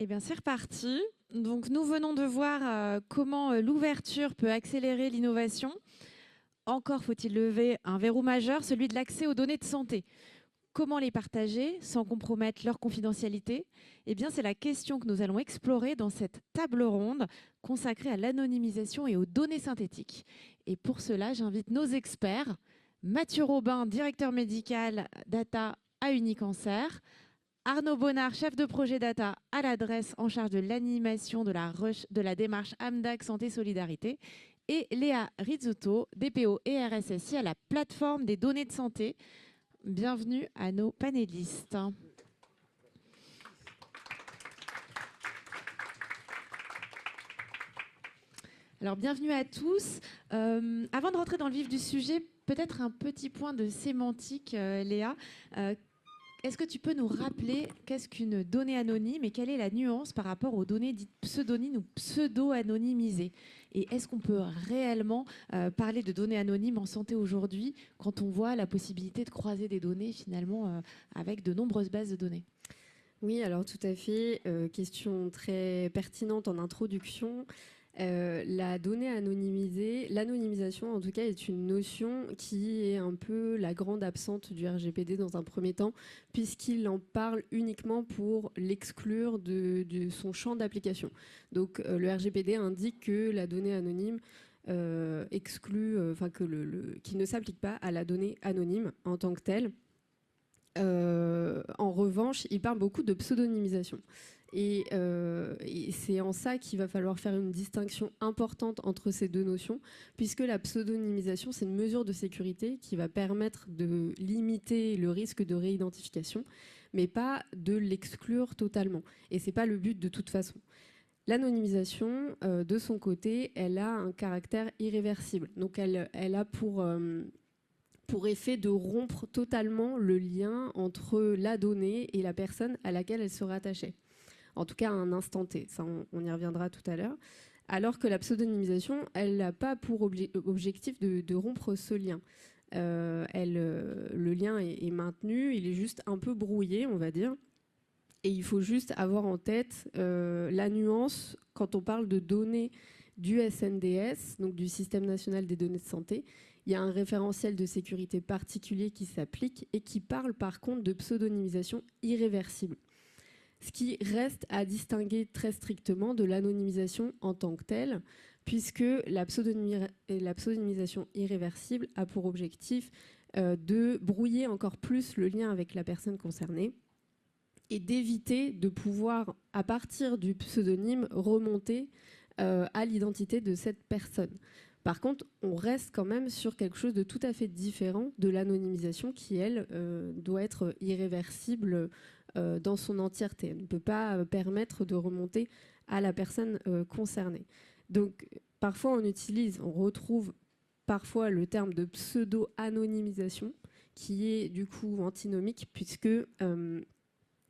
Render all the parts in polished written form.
Eh bien, c'est reparti. Donc, nous venons de voir comment l'ouverture peut accélérer l'innovation. Encore faut-il lever un verrou majeur, celui de l'accès aux données de santé. Comment les partager sans compromettre leur confidentialité? Eh bien, c'est la question que nous allons explorer dans cette table ronde consacrée à l'anonymisation et aux données synthétiques. Et pour cela, j'invite nos experts, Mathieu Robin, directeur médical data à Unicancer, Arnaud Bonnard, chef de projet data à l'adresse en charge de l'animation de la démarche AMDAC Santé Solidarité, et Léa Rizzuto, DPO et RSSI à la plateforme des données de santé. Bienvenue à nos panélistes. Alors, bienvenue à tous. Avant de rentrer dans le vif du sujet, peut-être un petit point de sémantique, Léa. Est-ce que tu peux nous rappeler qu'est-ce qu'une donnée anonyme et quelle est la nuance par rapport aux données dites pseudonymes ou pseudo-anonymisées? Et est-ce qu'on peut réellement parler de données anonymes en santé aujourd'hui quand on voit la possibilité de croiser des données finalement avec de nombreuses bases de données? Oui, alors tout à fait. Question très pertinente en introduction. La donnée anonymisée, l'anonymisation en tout cas est une notion qui est un peu la grande absente du RGPD dans un premier temps, puisqu'il en parle uniquement pour l'exclure de son champ d'application. Donc le RGPD indique que la donnée anonyme exclut, qui ne s'applique pas à la donnée anonyme en tant que telle. En revanche, il parle beaucoup de pseudonymisation. Et c'est en ça qu'il va falloir faire une distinction importante entre ces deux notions, puisque la pseudonymisation, c'est une mesure de sécurité qui va permettre de limiter le risque de réidentification, mais pas de l'exclure totalement. Et ce n'est pas le but de toute façon. L'anonymisation, de son côté, elle a un caractère irréversible. Donc elle a pour effet de rompre totalement le lien entre la donnée et la personne à laquelle elle se rattachait. En tout cas, à un instant T. Ça, on y reviendra tout à l'heure. Alors que la pseudonymisation, elle n'a pas pour objectif de rompre ce lien. Le lien est maintenu, il est juste un peu brouillé, on va dire. Et il faut juste avoir en tête la nuance quand on parle de données du SNDS, donc du Système national des données de santé. Il y a un référentiel de sécurité particulier qui s'applique et qui parle par contre de pseudonymisation irréversible. Ce qui reste à distinguer très strictement de l'anonymisation en tant que telle, puisque la pseudonymisation irréversible a pour objectif de brouiller encore plus le lien avec la personne concernée et d'éviter de pouvoir, à partir du pseudonyme, remonter à l'identité de cette personne. Par contre, on reste quand même sur quelque chose de tout à fait différent de l'anonymisation qui, elle, doit être irréversible dans son entièreté. Elle ne peut pas permettre de remonter à la personne concernée. Donc, parfois, on retrouve parfois le terme de pseudo-anonymisation, qui est du coup antinomique, puisque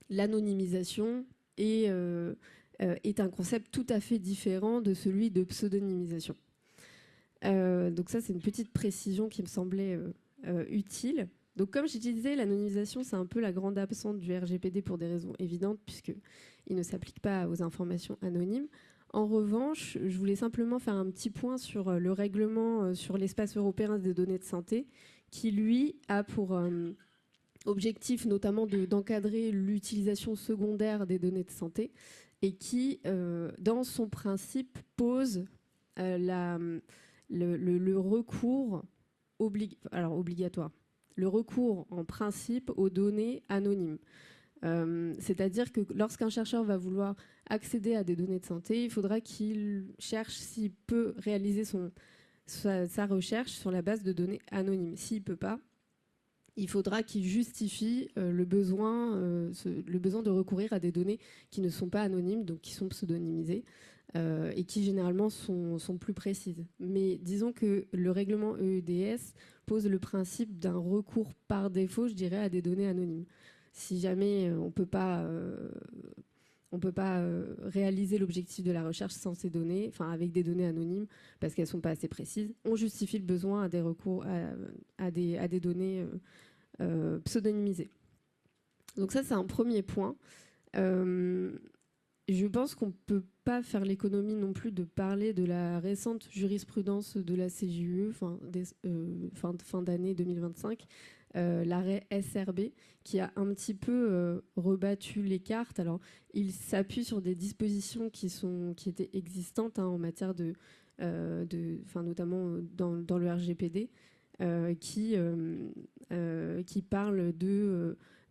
l'anonymisation est un concept tout à fait différent de celui de pseudonymisation. Donc ça, c'est une petite précision qui me semblait utile. Donc comme je disais, l'anonymisation, c'est un peu la grande absente du RGPD pour des raisons évidentes, puisqu'il ne s'applique pas aux informations anonymes. En revanche, je voulais simplement faire un petit point sur le règlement sur l'espace européen des données de santé, qui, lui, a pour objectif notamment d'encadrer l'utilisation secondaire des données de santé, et qui, dans son principe, pose le recours obligatoire. Le recours en principe aux données anonymes. C'est-à-dire que lorsqu'un chercheur va vouloir accéder à des données de santé, il faudra qu'il cherche s'il peut réaliser sa recherche sur la base de données anonymes. S'il ne peut pas, il faudra qu'il justifie le besoin de recourir à des données qui ne sont pas anonymes, donc qui sont pseudonymisées, et qui généralement sont plus précises. Mais disons que le règlement EEDS pose le principe d'un recours par défaut, je dirais, à des données anonymes. Si jamais on ne peut pas réaliser l'objectif de la recherche sans ces données, enfin avec des données anonymes, parce qu'elles ne sont pas assez précises, on justifie le besoin à des recours à des données pseudonymisées. Donc ça, c'est un premier point. Je pense qu'on ne peut pas faire l'économie non plus de parler de la récente jurisprudence de la CJUE, fin d'année 2025, l'arrêt SRB, qui a un petit peu rebattu les cartes. Alors, il s'appuie sur des dispositions qui étaient existantes en matière notamment dans le RGPD, qui parle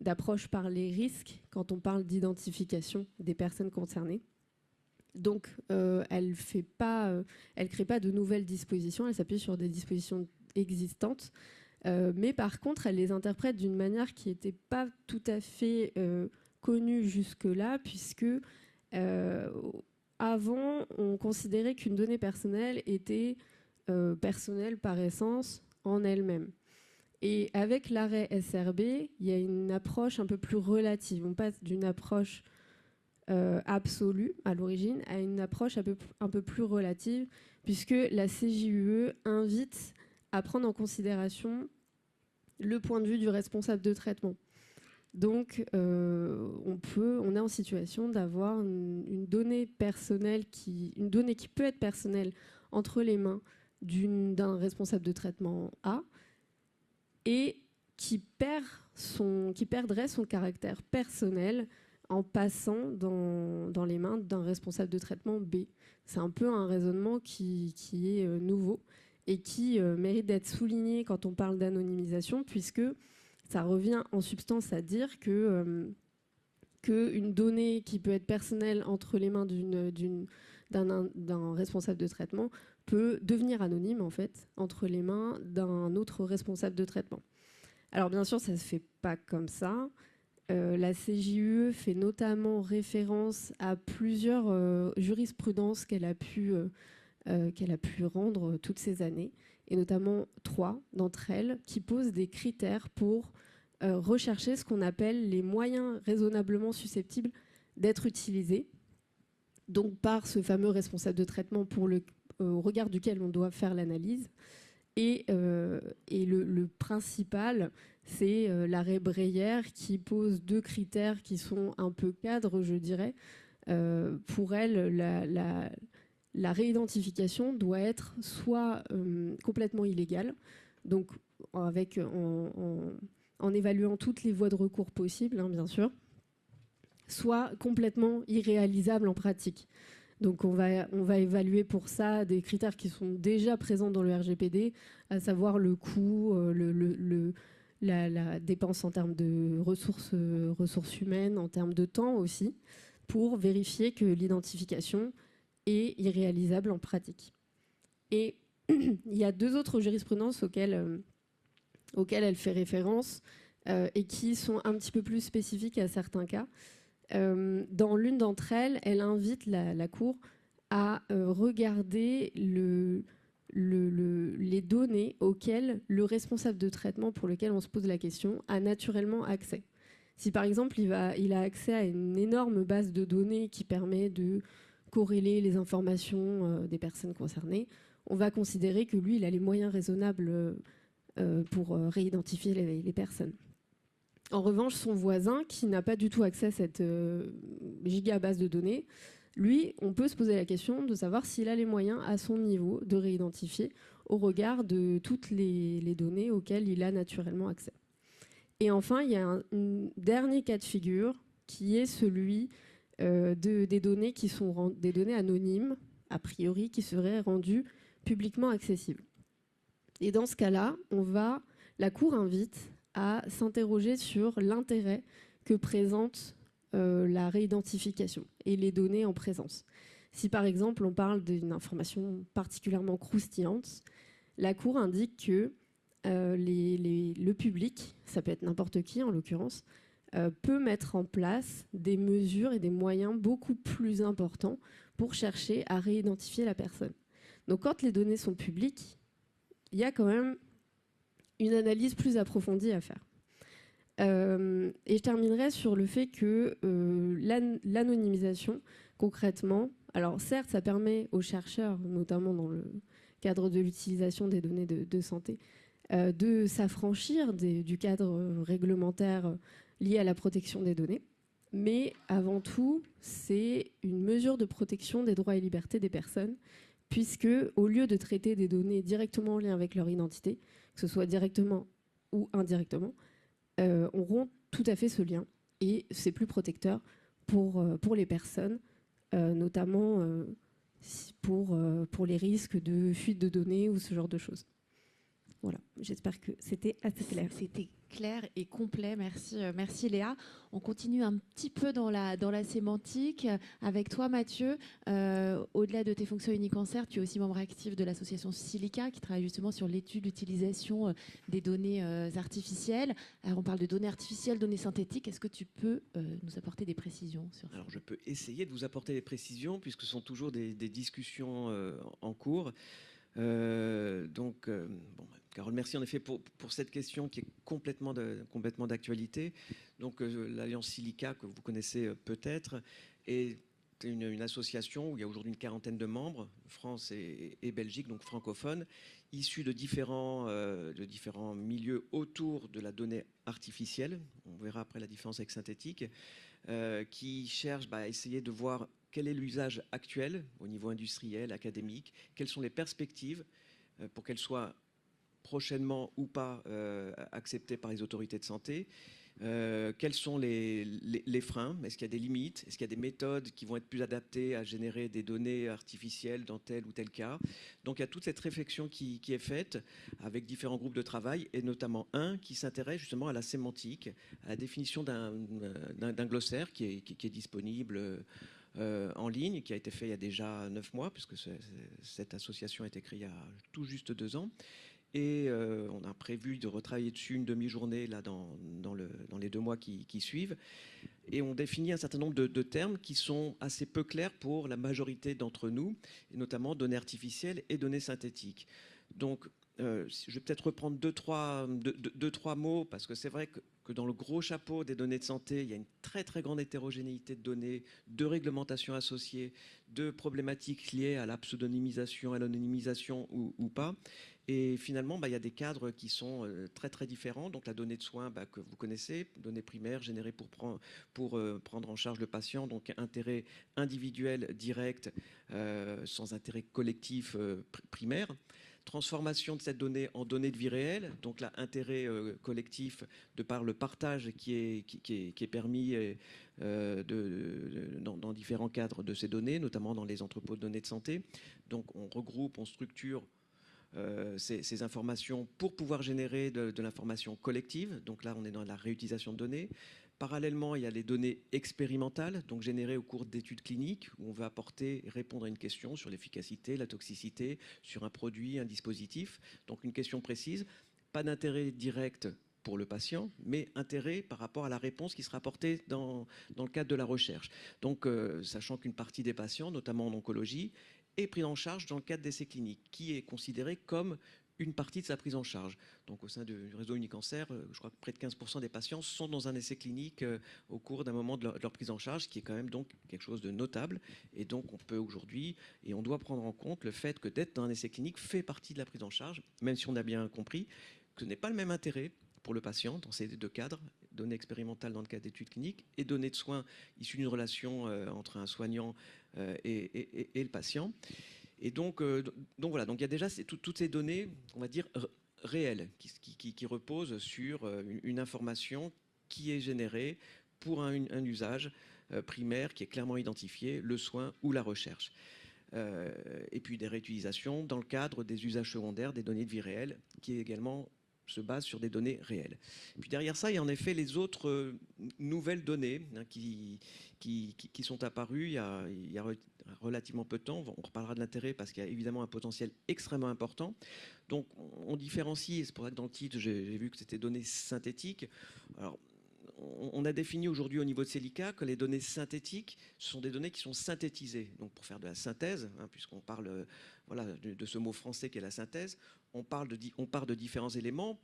d'approche par les risques quand on parle d'identification des personnes concernées. Donc, elle ne crée pas de nouvelles dispositions, elle s'appuie sur des dispositions existantes, mais par contre, elle les interprète d'une manière qui n'était pas tout à fait connue jusque-là, puisque avant, on considérait qu'une donnée personnelle était personnelle par essence en elle-même. Et avec l'arrêt SRB, il y a une approche un peu plus relative. On passe d'une approche absolue à l'origine à une approche un peu plus relative, puisque la CJUE invite à prendre en considération le point de vue du responsable de traitement. Donc, on est en situation d'avoir une donnée personnelle, une donnée qui peut être personnelle entre les mains d'un responsable de traitement A, et qui perdrait son caractère personnel en passant dans les mains d'un responsable de traitement B. C'est un peu un raisonnement qui est nouveau et qui mérite d'être souligné quand on parle d'anonymisation, puisque ça revient en substance à dire qu'une donnée qui peut être personnelle entre les mains d'un responsable de traitement peut devenir anonyme, en fait, entre les mains d'un autre responsable de traitement. Alors, bien sûr, ça ne se fait pas comme ça. La CJUE fait notamment référence à plusieurs jurisprudences qu'elle a pu rendre toutes ces années, et notamment 3 d'entre elles qui posent des critères pour rechercher ce qu'on appelle les moyens raisonnablement susceptibles d'être utilisés, donc par ce fameux responsable de traitement au regard duquel on doit faire l'analyse. Et le principal, c'est l'arrêt Breyer, qui pose 2 critères qui sont un peu cadres, je dirais. Pour elle, la réidentification doit être soit complètement illégale, donc en évaluant toutes les voies de recours possibles, hein, bien sûr, soit complètement irréalisable en pratique. Donc on va évaluer pour ça des critères qui sont déjà présents dans le RGPD, à savoir le coût, la dépense en termes de ressources humaines, en termes de temps aussi, pour vérifier que l'identification est irréalisable en pratique. Et il y a 2 autres jurisprudences auxquelles elle fait référence et qui sont un petit peu plus spécifiques à certains cas. Dans l'une d'entre elles, elle invite la Cour à regarder les données auxquelles le responsable de traitement pour lequel on se pose la question a naturellement accès. Si par exemple il a accès à une énorme base de données qui permet de corréler les informations des personnes concernées, on va considérer que lui, il a les moyens raisonnables pour réidentifier les personnes. En revanche, son voisin, qui n'a pas du tout accès à cette giga base de données, lui, on peut se poser la question de savoir s'il a les moyens à son niveau de réidentifier au regard de toutes les données auxquelles il a naturellement accès. Et enfin, il y a un dernier cas de figure qui est celui des données qui sont des données anonymes, a priori, qui seraient rendues publiquement accessibles. Et dans ce cas-là, la Cour invite à s'interroger sur l'intérêt que présente la réidentification et les données en présence. Si par exemple on parle d'une information particulièrement croustillante, la Cour indique que le public, ça peut être n'importe qui en l'occurrence, peut mettre en place des mesures et des moyens beaucoup plus importants pour chercher à réidentifier la personne. Donc quand les données sont publiques, il y a quand même une analyse plus approfondie à faire. Et je terminerai sur le fait que l'anonymisation, concrètement, alors certes, ça permet aux chercheurs, notamment dans le cadre de l'utilisation des données de santé, de s'affranchir du cadre réglementaire lié à la protection des données. Mais avant tout, c'est une mesure de protection des droits et libertés des personnes, puisque au lieu de traiter des données directement en lien avec leur identité, que ce soit directement ou indirectement, on rompt tout à fait ce lien. Et c'est plus protecteur pour les personnes, notamment pour les risques de fuite de données ou ce genre de choses. Voilà, j'espère que c'était assez clair. C'était clair et complet, merci, merci Léa. On continue un petit peu dans la sémantique avec toi Mathieu. Au-delà de tes fonctions Unicancer, tu es aussi membre actif de l'association Silica qui travaille justement sur l'étude d'utilisation des données artificielles. Alors on parle de données artificielles, données synthétiques. Est-ce que tu peux nous apporter des précisions sur ça? Alors je peux essayer de vous apporter des précisions puisque ce sont toujours des discussions en cours. Bon, Carole, merci en effet pour cette question qui est complètement d'actualité. Donc, l'Alliance Silica, que vous connaissez peut-être, est une association où il y a aujourd'hui une quarantaine de membres, France et Belgique, donc francophones, issus de différents milieux autour de la donnée artificielle. On verra après la différence avec synthétique, qui cherchent à essayer de voir quel est l'usage actuel au niveau industriel, académique, quelles sont les perspectives pour qu'elles soient prochainement ou pas acceptées par les autorités de santé, quels sont les freins, est-ce qu'il y a des limites, est-ce qu'il y a des méthodes qui vont être plus adaptées à générer des données artificielles dans tel ou tel cas. Donc il y a toute cette réflexion qui est faite avec différents groupes de travail et notamment un qui s'intéresse justement à la sémantique, à la définition d'un glossaire qui est disponible en ligne, qui a été fait il y a déjà 9 mois, puisque cette association a été créée il y a tout juste 2 ans. Et on a prévu de retravailler dessus une demi-journée là, dans les 2 mois qui suivent. Et on définit un certain nombre de termes qui sont assez peu clairs pour la majorité d'entre nous, et notamment données artificielles et données synthétiques. Donc, je vais peut-être reprendre deux, trois mots, parce que c'est vrai que dans le gros chapeau des données de santé, il y a une très très grande hétérogénéité de données, de réglementations associées, de problématiques liées à la pseudonymisation, à l'anonymisation ou pas. Et finalement, il y a des cadres qui sont très très différents. Donc la donnée de soins que vous connaissez, données primaires générées pour prendre en charge le patient, donc intérêt individuel direct sans intérêt collectif primaire. Transformation de cette donnée en données de vie réelle, donc là, intérêt collectif de par le partage qui est permis dans différents cadres de ces données, notamment dans les entrepôts de données de santé. Donc on regroupe, on structure ces informations pour pouvoir générer de l'information collective. Donc là, on est dans la réutilisation de données. Parallèlement, il y a les données expérimentales, donc générées au cours d'études cliniques, où on va apporter et répondre à une question sur l'efficacité, la toxicité, sur un produit, un dispositif. Donc une question précise, pas d'intérêt direct pour le patient, mais intérêt par rapport à la réponse qui sera apportée dans le cadre de la recherche. Donc, sachant qu'une partie des patients, notamment en oncologie, est pris en charge dans le cadre d'essais cliniques, qui est considéré comme une partie de sa prise en charge. Donc au sein du réseau Unicancer, je crois que près de 15% des patients sont dans un essai clinique au cours d'un moment de leur prise en charge, ce qui est quand même donc quelque chose de notable. Et donc on peut aujourd'hui, et on doit prendre en compte le fait que d'être dans un essai clinique fait partie de la prise en charge, même si on a bien compris que ce n'est pas le même intérêt pour le patient dans ces deux cadres, données expérimentales dans le cadre d'études cliniques et données de soins issues d'une relation entre un soignant et le patient. Et donc voilà, donc il y a déjà toutes ces données, on va dire, réelles, qui reposent sur une information qui est générée pour un usage primaire qui est clairement identifié, le soin ou la recherche. Et puis des réutilisations dans le cadre des usages secondaires des données de vie réelle, qui également se base sur des données réelles. Puis derrière ça, il y a en effet les autres nouvelles données qui sont apparues il y a relativement peu de temps. On reparlera de l'intérêt parce qu'il y a évidemment un potentiel extrêmement important. Donc on différencie, et c'est pour ça que dans le titre, j'ai vu que c'était données synthétiques. Alors, on a défini aujourd'hui au niveau de Silica que les données synthétiques, ce sont des données qui sont synthétisées. Donc pour faire de la synthèse, puisqu'on parle voilà, de ce mot français qui est la synthèse, on part de différents éléments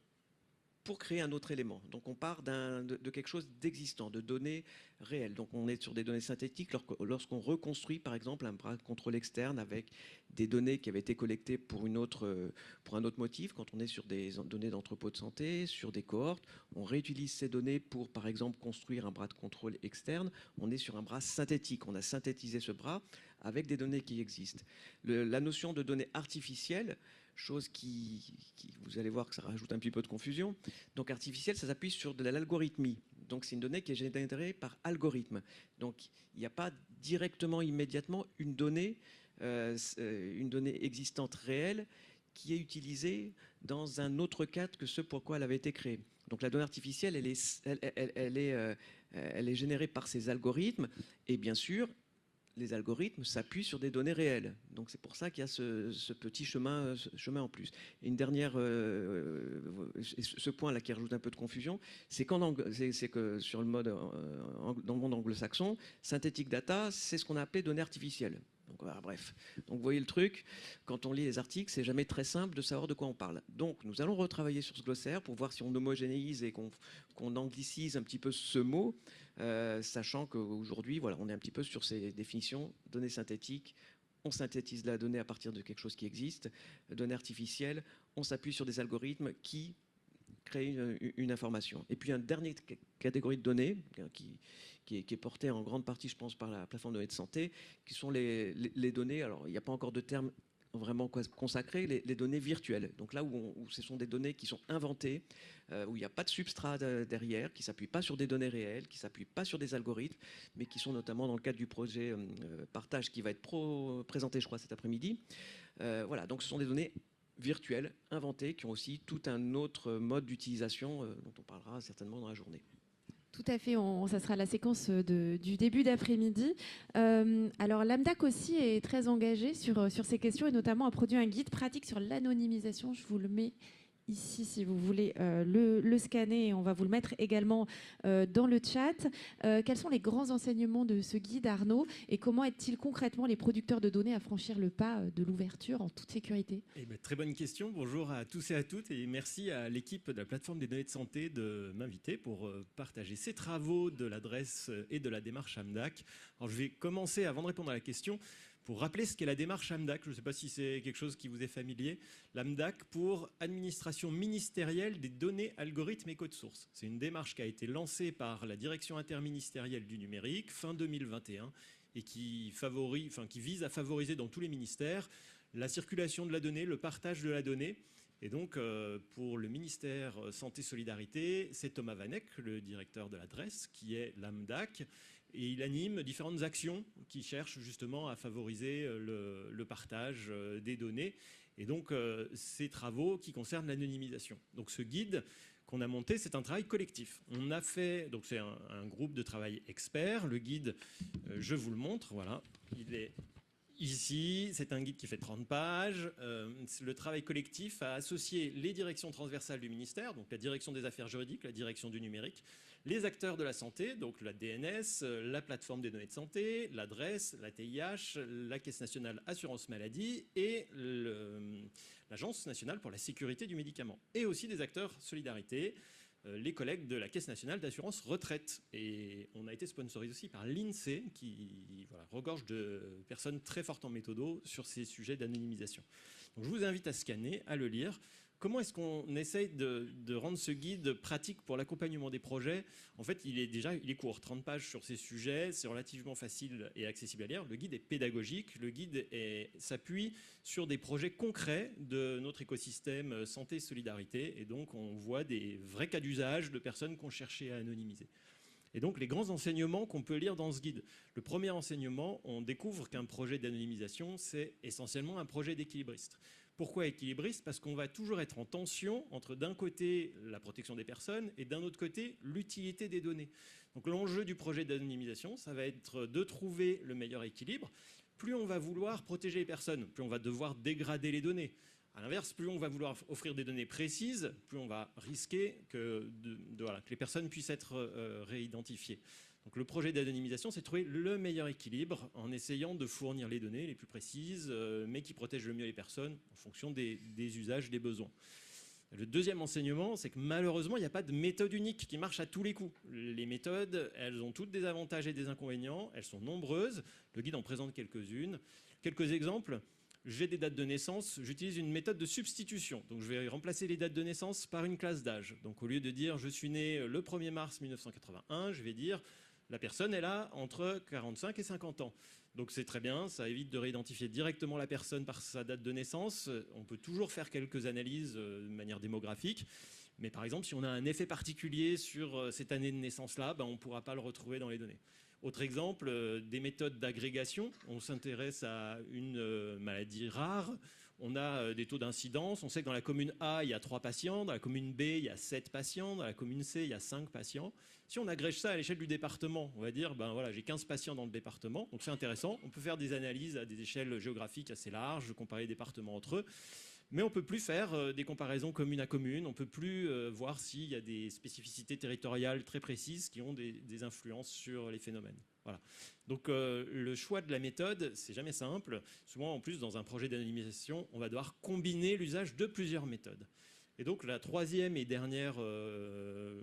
pour créer un autre élément. Donc on part de quelque chose d'existant, de données réelles. Donc on est sur des données synthétiques lorsqu'on reconstruit par exemple un bras de contrôle externe avec des données qui avaient été collectées pour un autre motif. Quand on est sur des données d'entrepôt de santé, sur des cohortes, on réutilise ces données pour par exemple construire un bras de contrôle externe. On est sur un bras synthétique. On a synthétisé ce bras avec des données qui existent. La notion de données artificielles, chose qui, vous allez voir que ça rajoute un petit peu de confusion. Donc artificielle, ça s'appuie sur de l'algorithmie. Donc c'est une donnée qui est générée par algorithme. Donc il n'y a pas directement, immédiatement, une donnée existante réelle qui est utilisée dans un autre cadre que ce pour quoi elle avait été créée. Donc la donnée artificielle, elle est générée par ces algorithmes et bien sûr, les algorithmes s'appuient sur des données réelles. Donc c'est pour ça qu'il y a ce petit chemin en plus. Et une dernière, ce point-là qui rajoute un peu de confusion, c'est que sur le mode, dans le monde anglo-saxon, synthetic data, c'est ce qu'on a appelé données artificielles. Donc voilà, bref. Donc vous voyez le truc, quand on lit les articles, c'est jamais très simple de savoir de quoi on parle. Donc nous allons retravailler sur ce glossaire pour voir si on homogénéise et qu'on anglicise un petit peu ce mot, sachant qu'aujourd'hui, voilà, on est un petit peu sur ces définitions, données synthétiques, on synthétise la donnée à partir de quelque chose qui existe, données artificielles, on s'appuie sur des algorithmes qui créent une information. Et puis une dernière catégorie de données qui est portée en grande partie, je pense, par la plateforme de données de santé, qui sont les données, alors il n'y a pas encore de terme vraiment consacré, les données virtuelles. Donc là où ce sont des données qui sont inventées, où il n'y a pas de substrat derrière, qui ne s'appuient pas sur des données réelles, qui ne s'appuient pas sur des algorithmes, mais qui sont notamment dans le cadre du projet Partage qui va être présenté, je crois, cet après-midi. Voilà, donc ce sont des données virtuelles, inventées, qui ont aussi tout un autre mode d'utilisation dont on parlera certainement dans la journée. Tout à fait, ça sera la séquence du début d'après-midi. Alors l'AMDAC aussi est très engagé sur ces questions et notamment a produit un guide pratique sur l'anonymisation. Je vous le mets ici si vous voulez le scanner et on va vous le mettre également dans le chat. Quels sont les grands enseignements de ce guide, Arnaud, et comment aident-ils concrètement les producteurs de données à franchir le pas de l'ouverture en toute sécurité? Très bonne question. Bonjour à tous et à toutes et merci à l'équipe de la plateforme des données de santé de m'inviter pour partager ces travaux de l'adresse et de la démarche AMDAC. Alors, je vais commencer, avant de répondre à la question, pour rappeler ce qu'est la démarche AMDAC. Je ne sais pas si c'est quelque chose qui vous est familier. L'AMDAC pour Administration ministérielle des données, algorithmes et codes sources. C'est une démarche qui a été lancée par la Direction interministérielle du numérique fin 2021 et qui vise à favoriser dans tous les ministères la circulation de la donnée, le partage de la donnée. Et donc, pour le ministère Santé Solidarité, c'est Thomas Vanek, le directeur de l'adresse, qui est l'AMDAC. Et il anime différentes actions qui cherchent justement à favoriser le partage des données. Et donc, ces travaux qui concernent l'anonymisation. Donc, ce guide qu'on a monté, c'est un travail collectif. On a fait, donc c'est un groupe de travail expert. Le guide, je vous le montre, voilà, il est ici. C'est un guide qui fait 30 pages. Le travail collectif a associé les directions transversales du ministère, donc la direction des affaires juridiques, la direction du numérique, les acteurs de la santé, donc la DNS, la plateforme des données de santé, l'adresse, la TIH, la Caisse nationale assurance maladie et l'Agence nationale pour la sécurité du médicament. Et aussi des acteurs solidarité, les collègues de la Caisse nationale d'assurance retraite. Et on a été sponsorisé aussi par l'INSEE qui regorge de personnes très fortes en méthodo sur ces sujets d'anonymisation. Donc je vous invite à scanner, à le lire. Comment est-ce qu'on essaye de rendre ce guide pratique pour l'accompagnement des projets? En fait, il est court, 30 pages sur ces sujets, c'est relativement facile et accessible à lire. Le guide est pédagogique, le guide s'appuie sur des projets concrets de notre écosystème santé et solidarité, et donc on voit des vrais cas d'usage de personnes qu'on cherchait à anonymiser. Et donc les grands enseignements qu'on peut lire dans ce guide. Le premier enseignement, on découvre qu'un projet d'anonymisation, c'est essentiellement un projet d'équilibriste. Pourquoi équilibriste? Parce qu'on va toujours être en tension entre d'un côté la protection des personnes et d'un autre côté l'utilité des données. Donc l'enjeu du projet d'anonymisation, ça va être de trouver le meilleur équilibre. Plus on va vouloir protéger les personnes, plus on va devoir dégrader les données. À l'inverse, plus on va vouloir offrir des données précises, plus on va risquer que les personnes puissent être réidentifiées. Donc le projet d'anonymisation, c'est de trouver le meilleur équilibre en essayant de fournir les données les plus précises, mais qui protègent le mieux les personnes en fonction des usages, des besoins. Le deuxième enseignement, c'est que malheureusement, il n'y a pas de méthode unique qui marche à tous les coups. Les méthodes, elles ont toutes des avantages et des inconvénients. Elles sont nombreuses. Le guide en présente quelques-unes. Quelques exemples. J'ai des dates de naissance. J'utilise une méthode de substitution. Donc, je vais remplacer les dates de naissance par une classe d'âge. Donc, au lieu de dire « je suis né le 1er mars 1981 », je vais dire « la personne est là entre 45 et 50 ans ». Donc c'est très bien, ça évite de réidentifier directement la personne par sa date de naissance. On peut toujours faire quelques analyses de manière démographique, mais par exemple, si on a un effet particulier sur cette année de naissance-là, on ne pourra pas le retrouver dans les données. Autre exemple, des méthodes d'agrégation. On s'intéresse à une maladie rare. On a des taux d'incidence. On sait que dans la commune A, il y a 3 patients. Dans la commune B, il y a 7 patients. Dans la commune C, il y a 5 patients. Si on agrège ça à l'échelle du département, on va dire, voilà, j'ai 15 patients dans le département. Donc c'est intéressant. On peut faire des analyses à des échelles géographiques assez larges, comparer les départements entre eux. Mais on ne peut plus faire des comparaisons commune à commune. On ne peut plus voir s'il y a des spécificités territoriales très précises qui ont des influences sur les phénomènes. Voilà. Donc le choix de la méthode, c'est jamais simple. Souvent, en plus, dans un projet d'anonymisation, on va devoir combiner l'usage de plusieurs méthodes. Et donc, la troisième et dernière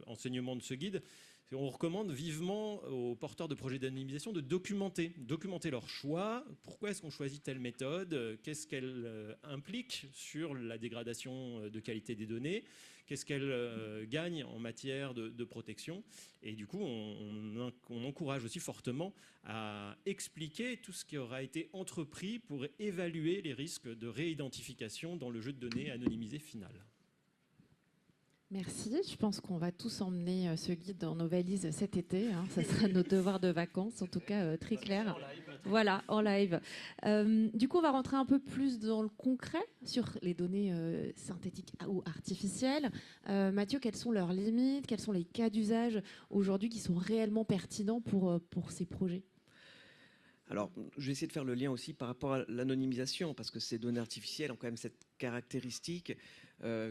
enseignement de ce guide, on recommande vivement aux porteurs de projets d'anonymisation de documenter leur choix. Pourquoi est-ce qu'on choisit telle méthode? Qu'est-ce qu'elle implique sur la dégradation de qualité des données? Qu'est-ce qu'elle gagne en matière de protection? Et du coup, on encourage aussi fortement à expliquer tout ce qui aura été entrepris pour évaluer les risques de réidentification dans le jeu de données anonymisé final. Merci. Je pense qu'on va tous emmener ce guide dans nos valises cet été. Ça sera nos devoirs de vacances, en tout cas très clair. Voilà, en live. Du coup, on va rentrer un peu plus dans le concret sur les données synthétiques ou artificielles. Mathieu, quelles sont leurs limites? Quels sont les cas d'usage aujourd'hui qui sont réellement pertinents pour ces projets? Alors, je vais essayer de faire le lien aussi par rapport à l'anonymisation, parce que ces données artificielles ont quand même cette caractéristique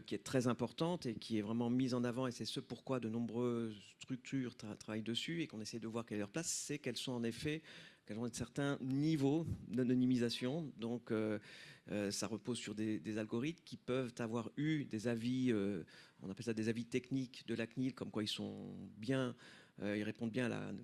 qui est très importante et qui est vraiment mise en avant, et c'est ce pourquoi de nombreuses structures travaillent dessus et qu'on essaie de voir quelle est leur place, c'est qu'elles sont en effet, qu'elles ont un certain niveau d'anonymisation. Donc, ça repose sur des algorithmes qui peuvent avoir eu des avis, on appelle ça des avis techniques de la CNIL, comme quoi ils sont bien... ils répondent bien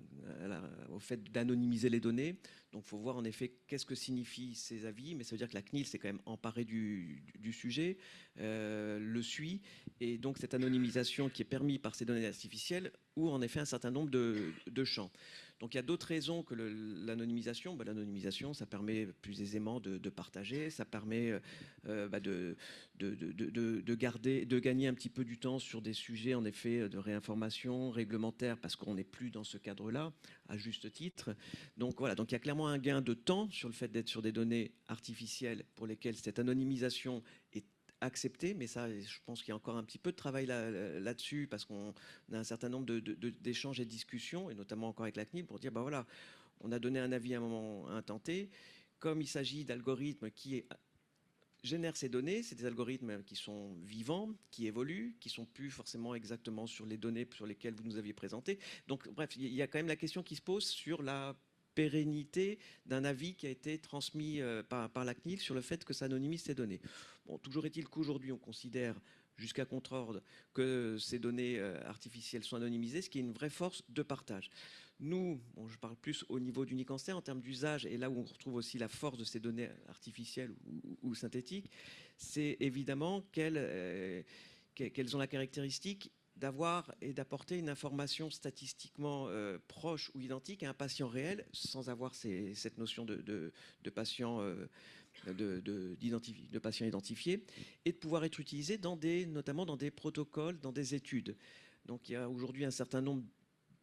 au fait d'anonymiser les données. Donc, il faut voir en effet qu'est-ce que signifient ces avis. Mais ça veut dire que la CNIL s'est quand même emparée du sujet, le suit. Et donc, cette anonymisation qui est permise par ces données artificielles ouvre en effet un certain nombre de champs. Donc, il y a d'autres raisons que l'anonymisation. L'anonymisation, ça permet plus aisément de partager. Ça permet de gagner un petit peu du temps sur des sujets, en effet, de réinformation réglementaire, parce qu'on n'est plus dans ce cadre-là, à juste titre. Donc, voilà. Donc, il y a clairement un gain de temps sur le fait d'être sur des données artificielles pour lesquelles cette anonymisation est acceptée, mais ça, je pense qu'il y a encore un petit peu de travail là-dessus, parce qu'on a un certain nombre d'échanges et de discussions, et notamment encore avec la CNIL, pour dire, voilà, on a donné un avis à un moment à un temps T, comme il s'agit d'algorithmes qui génèrent ces données, c'est des algorithmes qui sont vivants, qui évoluent, qui ne sont plus forcément exactement sur les données sur lesquelles vous nous aviez présenté. Donc, bref, il y a quand même la question qui se pose sur la pérennité d'un avis qui a été transmis par la CNIL sur le fait que ça anonymise ces données. Bon, toujours est-il qu'aujourd'hui, on considère jusqu'à contre-ordre que ces données artificielles sont anonymisées, ce qui est une vraie force de partage. Nous, je parle plus au niveau d'Unicancer en termes d'usage, et là où on retrouve aussi la force de ces données artificielles ou synthétiques, c'est évidemment qu'elles ont la caractéristique d'avoir et d'apporter une information statistiquement proche ou identique à un patient réel, sans avoir cette notion de patient de patients identifiés, et de pouvoir être utilisé notamment dans des protocoles, dans des études. Donc il y a aujourd'hui un certain nombre,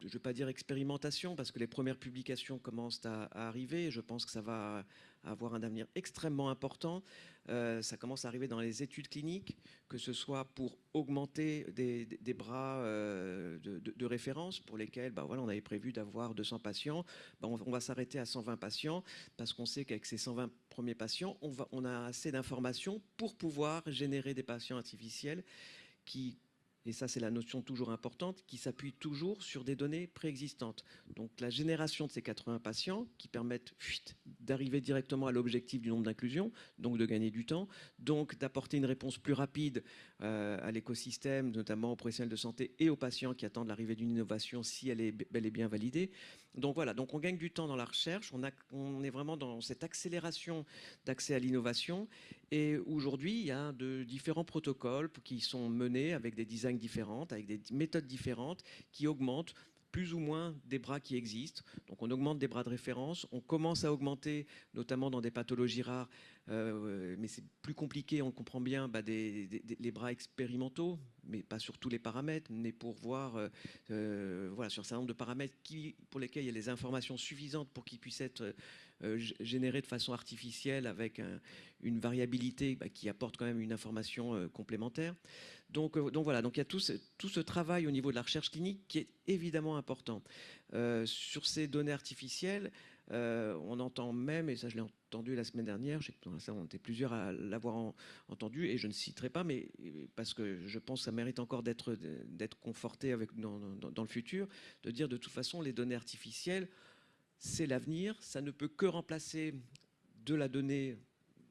je ne vais pas dire expérimentation, parce que les premières publications commencent à arriver, et je pense que ça va avoir un avenir extrêmement important. Ça commence à arriver dans les études cliniques, que ce soit pour augmenter des bras de référence pour lesquels voilà, on avait prévu d'avoir 200 patients. On va s'arrêter à 120 patients, parce qu'on sait qu'avec ces 120 premiers patients, on a assez d'informations pour pouvoir générer des patients artificiels qui et ça c'est la notion toujours importante, qui s'appuie toujours sur des données préexistantes. Donc la génération de ces 80 patients qui permettent d'arriver directement à l'objectif du nombre d'inclusions, donc de gagner du temps, donc d'apporter une réponse plus rapide à l'écosystème, notamment aux professionnels de santé et aux patients qui attendent l'arrivée d'une innovation si elle est bel et bien validée. Donc voilà, donc on gagne du temps dans la recherche, on est vraiment dans cette accélération d'accès à l'innovation, et aujourd'hui il y a de différents protocoles qui sont menés avec des designs différents, avec des méthodes différentes qui augmentent plus ou moins des bras qui existent. Donc on augmente des bras de référence, on commence à augmenter, notamment dans des pathologies rares, mais c'est plus compliqué, on le comprend bien, les bras expérimentaux, mais pas sur tous les paramètres, mais pour voir voilà, sur un certain nombre de paramètres pour lesquels il y a les informations suffisantes pour qu'ils puissent être générés de façon artificielle avec une variabilité qui apporte quand même une information complémentaire. Donc voilà, donc il y a tout ce travail au niveau de la recherche clinique qui est évidemment important. Sur ces données artificielles, on entend même, et ça je l'ai entendu la semaine dernière, je sais que dans ça on était plusieurs à l'avoir entendu, et je ne citerai pas, mais parce que je pense que ça mérite encore d'être conforté dans le futur, de dire de toute façon les données artificielles, c'est l'avenir, ça ne peut que remplacer de la donnée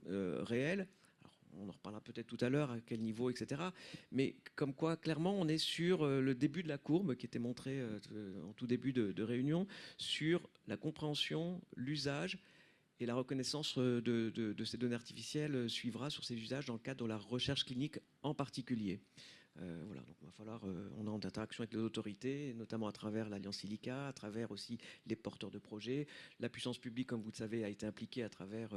réelle. On en reparlera peut-être tout à l'heure, à quel niveau, etc. Mais comme quoi, clairement, on est sur le début de la courbe qui était montrée en tout début de réunion, sur la compréhension, l'usage et la reconnaissance de ces données artificielles suivra sur ces usages dans le cadre de la recherche clinique en particulier. Voilà, donc il va falloir, on est en interaction avec les autorités, notamment à travers l'Alliance Silica, à travers aussi les porteurs de projets. La puissance publique, comme vous le savez, a été impliquée à travers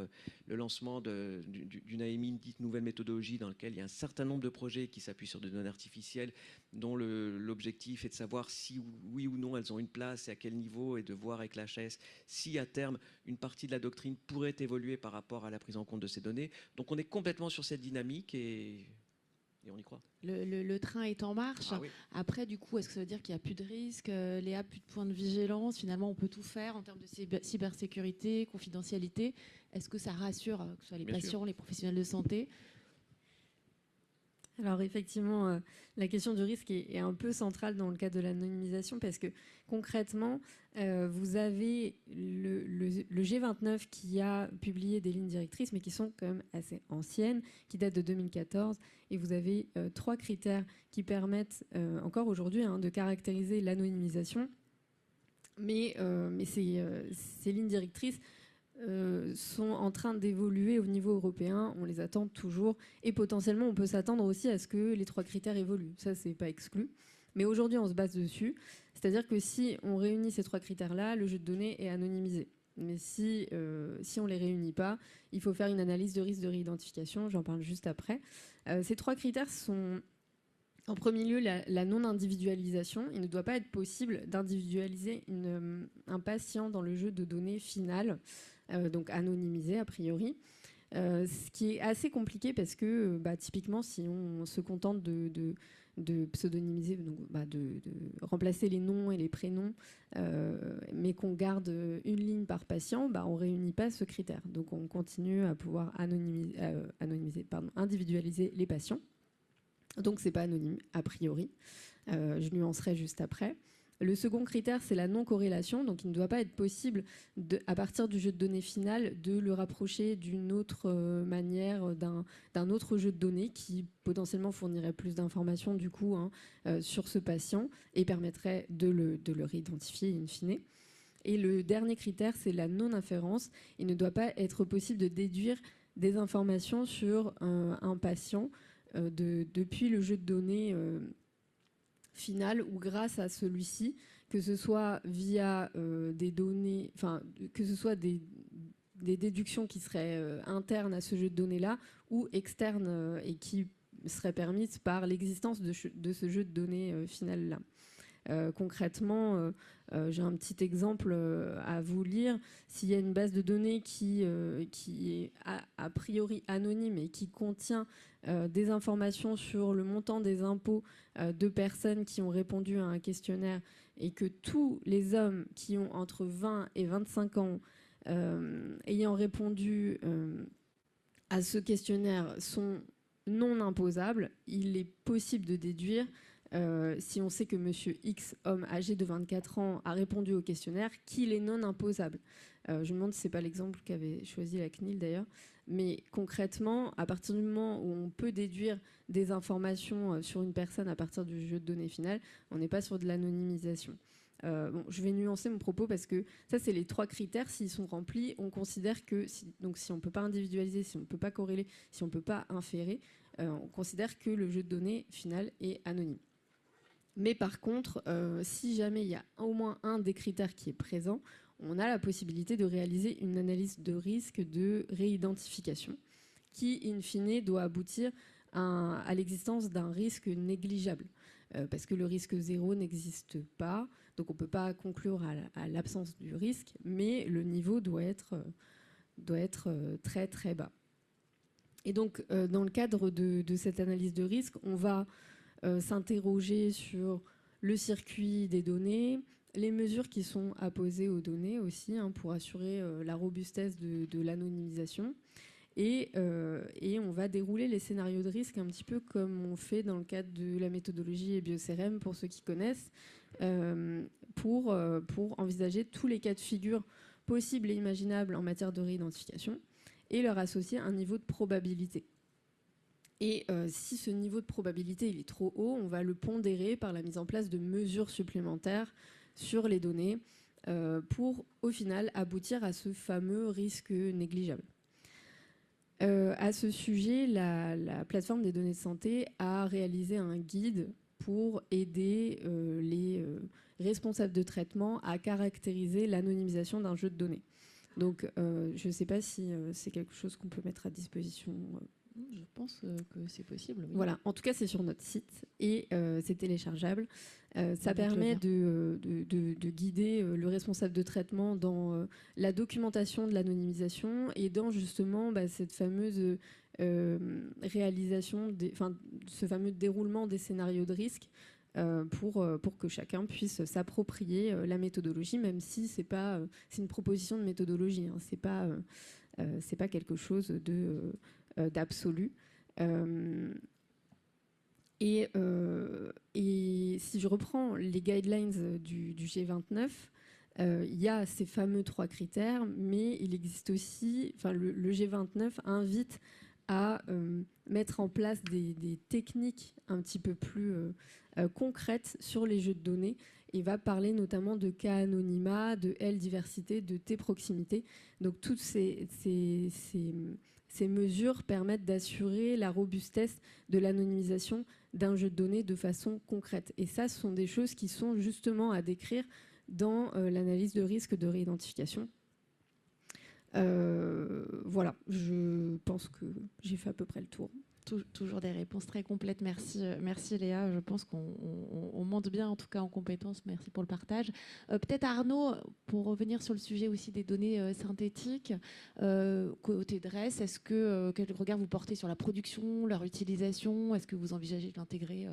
le lancement d'une AMI, dite nouvelle méthodologie, dans laquelle il y a un certain nombre de projets qui s'appuient sur des données artificielles, dont l'objectif est de savoir si oui ou non elles ont une place et à quel niveau, et de voir avec l'HAS si à terme une partie de la doctrine pourrait évoluer par rapport à la prise en compte de ces données. Donc on est complètement sur cette dynamique et on y croit. Le train est en marche. Ah oui. Après, du coup, est-ce que ça veut dire qu'il n'y a plus de risques, Léa, plus de points de vigilance? Finalement, on peut tout faire en termes de cybersécurité, confidentialité. Est-ce que ça rassure, que ce soit les patients, les professionnels de santé? Alors effectivement, la question du risque est un peu centrale dans le cadre de l'anonymisation, parce que concrètement, vous avez le G29 qui a publié des lignes directrices, mais qui sont quand même assez anciennes, qui datent de 2014, et vous avez 3 critères qui permettent encore aujourd'hui de caractériser l'anonymisation. Mais ces lignes directrices sont en train d'évoluer au niveau européen, on les attend toujours, et potentiellement on peut s'attendre aussi à ce que les 3 critères évoluent, ça c'est pas exclu, mais aujourd'hui on se base dessus, c'est-à-dire que si on réunit ces 3 critères-là, le jeu de données est anonymisé. Mais si on ne les réunit pas, il faut faire une analyse de risque de réidentification, j'en parle juste après. Ces 3 critères sont en premier lieu la non-individualisation. Il ne doit pas être possible d'individualiser un patient dans le jeu de données final, donc anonymisé a priori. Ce qui est assez compliqué parce que typiquement si on se contente de pseudonymiser, donc, de remplacer les noms et les prénoms, mais qu'on garde une ligne par patient, on ne réunit pas ce critère. Donc on continue à pouvoir individualiser les patients. Donc c'est pas anonyme a priori. Je nuancerai juste après. Le second critère, c'est la non-corrélation. Donc il ne doit pas être possible, à partir du jeu de données final, de le rapprocher d'une autre manière, d'un autre jeu de données qui potentiellement fournirait plus d'informations du coup sur ce patient et permettrait de le réidentifier in fine. Et le dernier critère, c'est la non-inférence. Il ne doit pas être possible de déduire des informations sur un patient depuis le jeu de données final ou grâce à celui-ci, que ce soit via des données, enfin que ce soit des déductions qui seraient internes à ce jeu de données-là ou externes et qui seraient permises par l'existence de ce jeu de données final-là. Concrètement, j'ai un petit exemple à vous lire. S'il y a une base de données qui est a priori anonyme et qui contient des informations sur le montant des impôts de personnes qui ont répondu à un questionnaire et que tous les hommes qui ont entre 20 et 25 ans ayant répondu à ce questionnaire sont non imposables, il est possible de déduire si on sait que monsieur X, homme âgé de 24 ans, a répondu au questionnaire, qu'il est non imposable. Je me demande si ce n'est pas l'exemple qu'avait choisi la CNIL d'ailleurs. Mais concrètement, à partir du moment où on peut déduire des informations sur une personne à partir du jeu de données final, on n'est pas sur de l'anonymisation. Bon, je vais nuancer mon propos parce que ça, c'est les 3 critères. S'ils sont remplis, on considère que, donc si on ne peut pas individualiser, si on ne peut pas corréler, si on ne peut pas inférer, on considère que le jeu de données final est anonyme. Mais par contre, si jamais il y a au moins un des critères qui est présent, on a la possibilité de réaliser une analyse de risque de réidentification qui, in fine, doit aboutir à l'existence d'un risque négligeable. Parce que le risque zéro n'existe pas, donc on ne peut pas conclure à l'absence du risque, mais le niveau doit être très très bas. Et donc, dans le cadre de cette analyse de risque, on va s'interroger sur le circuit des données, les mesures qui sont apposées aux données aussi, pour assurer la robustesse de l'anonymisation. Et on va dérouler les scénarios de risque un petit peu comme on fait dans le cadre de la méthodologie BioCRM, pour ceux qui connaissent, pour envisager tous les cas de figure possibles et imaginables en matière de réidentification et leur associer un niveau de probabilité. Et si ce niveau de probabilité il est trop haut, on va le pondérer par la mise en place de mesures supplémentaires sur les données pour, au final, aboutir à ce fameux risque négligeable. À ce sujet, la plateforme des données de santé a réalisé un guide pour aider les responsables de traitement à caractériser l'anonymisation d'un jeu de données. Donc, je ne sais pas si c'est quelque chose qu'on peut mettre à disposition. Je pense que c'est possible. Oui. Voilà, en tout cas, c'est sur notre site et c'est téléchargeable. Ça permet de guider le responsable de traitement dans la documentation de l'anonymisation et dans justement cette fameuse réalisation, ce fameux déroulement des scénarios de risque pour que chacun puisse s'approprier la méthodologie, même si c'est une proposition de méthodologie, hein, c'est pas quelque chose d'absolu. Et si je reprends les guidelines du G29, il y a ces fameux 3 critères, mais il existe aussi, le G29 invite à mettre en place des techniques un petit peu plus concrètes sur les jeux de données et va parler notamment de cas anonymat, de L-diversité, de T-proximité. Donc toutes ces mesures permettent d'assurer la robustesse de l'anonymisation d'un jeu de données de façon concrète. Et ça, ce sont des choses qui sont justement à décrire dans l'analyse de risque de réidentification. Voilà, je pense que j'ai fait à peu près le tour. Toujours des réponses très complètes. Merci Léa. Je pense qu'on monte bien en tout cas en compétences. Merci pour le partage. Peut-être Arnaud, pour revenir sur le sujet aussi des données synthétiques, côté DRESS, quel regard vous portez sur la production, leur utilisation? Est-ce que vous envisagez de l'intégrer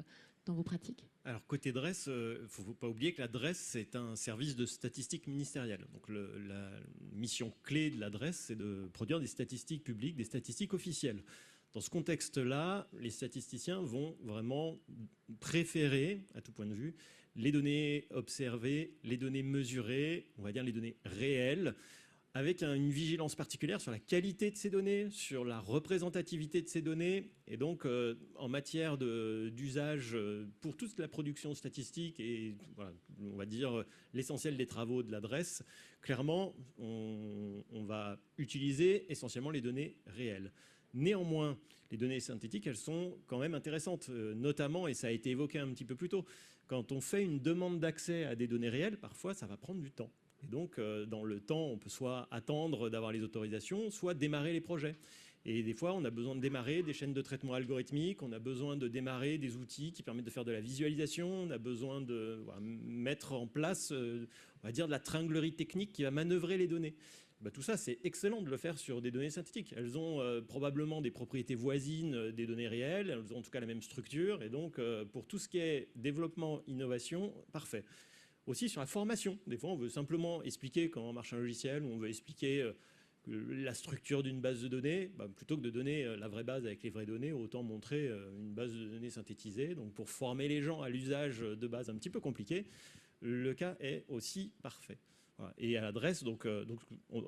dans vos pratiques? Alors côté DRESS, il ne faut pas oublier que la DRESS, c'est un service de statistiques ministérielle. Donc la mission clé de la DRESS, c'est de produire des statistiques publiques, des statistiques officielles. Dans ce contexte-là, les statisticiens vont vraiment préférer, à tout point de vue, les données observées, les données mesurées, on va dire les données réelles, avec une vigilance particulière sur la qualité de ces données, sur la représentativité de ces données. Et donc, en matière d'usage pour toute la production statistique et, voilà, on va dire, l'essentiel des travaux de l'adresse, clairement, on va utiliser essentiellement les données réelles. Néanmoins, les données synthétiques, elles sont quand même intéressantes, notamment, et ça a été évoqué un petit peu plus tôt, quand on fait une demande d'accès à des données réelles, parfois ça va prendre du temps. Et donc, dans le temps, on peut soit attendre d'avoir les autorisations, soit démarrer les projets. Et des fois, on a besoin de démarrer des chaînes de traitement algorithmique, on a besoin de démarrer des outils qui permettent de faire de la visualisation, on a besoin de mettre en place, on va dire, de la tringlerie technique qui va manœuvrer les données. Tout ça, c'est excellent de le faire sur des données synthétiques. Elles ont probablement des propriétés voisines des données réelles, elles ont en tout cas la même structure, et donc pour tout ce qui est développement, innovation, parfait. Aussi sur la formation, des fois on veut simplement expliquer comment marche un logiciel, ou on veut expliquer la structure d'une base de données, plutôt que de donner la vraie base avec les vraies données, autant montrer une base de données synthétisée. Donc pour former les gens à l'usage de bases un petit peu compliquées, le cas est aussi parfait. Voilà. Et à l'adresse,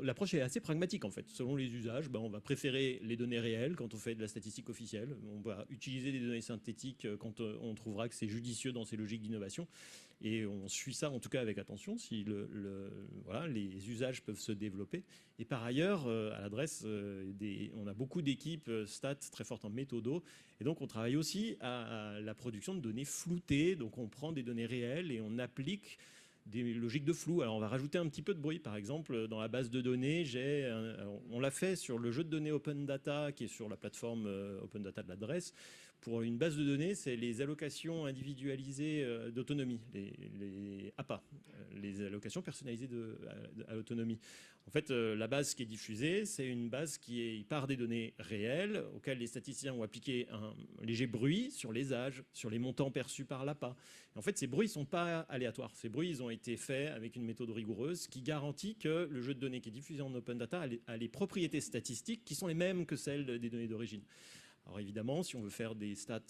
l'approche est assez pragmatique en fait. Selon les usages, on va préférer les données réelles quand on fait de la statistique officielle. On va utiliser des données synthétiques quand on trouvera que c'est judicieux dans ces logiques d'innovation. Et on suit ça en tout cas avec attention si les usages peuvent se développer. Et par ailleurs, à l'adresse, on a beaucoup d'équipes stats très fortes en méthodo. Et donc on travaille aussi à la production de données floutées. Donc on prend des données réelles et on applique des logiques de flou. Alors on va rajouter un petit peu de bruit. Par exemple, dans la base de données, on l'a fait sur le jeu de données Open Data qui est sur la plateforme Open Data de l'adresse. Pour une base de données, c'est les allocations individualisées d'autonomie, les APA, les allocations personnalisées à l'autonomie. En fait, la base qui est diffusée, c'est une base qui part des données réelles auxquelles les statisticiens ont appliqué un léger bruit sur les âges, sur les montants perçus par l'APA. Et en fait, ces bruits ne sont pas aléatoires. Ces bruits, ils ont été faits avec une méthode rigoureuse qui garantit que le jeu de données qui est diffusé en open data a les propriétés statistiques qui sont les mêmes que celles des données d'origine. Alors évidemment, si on veut faire des stats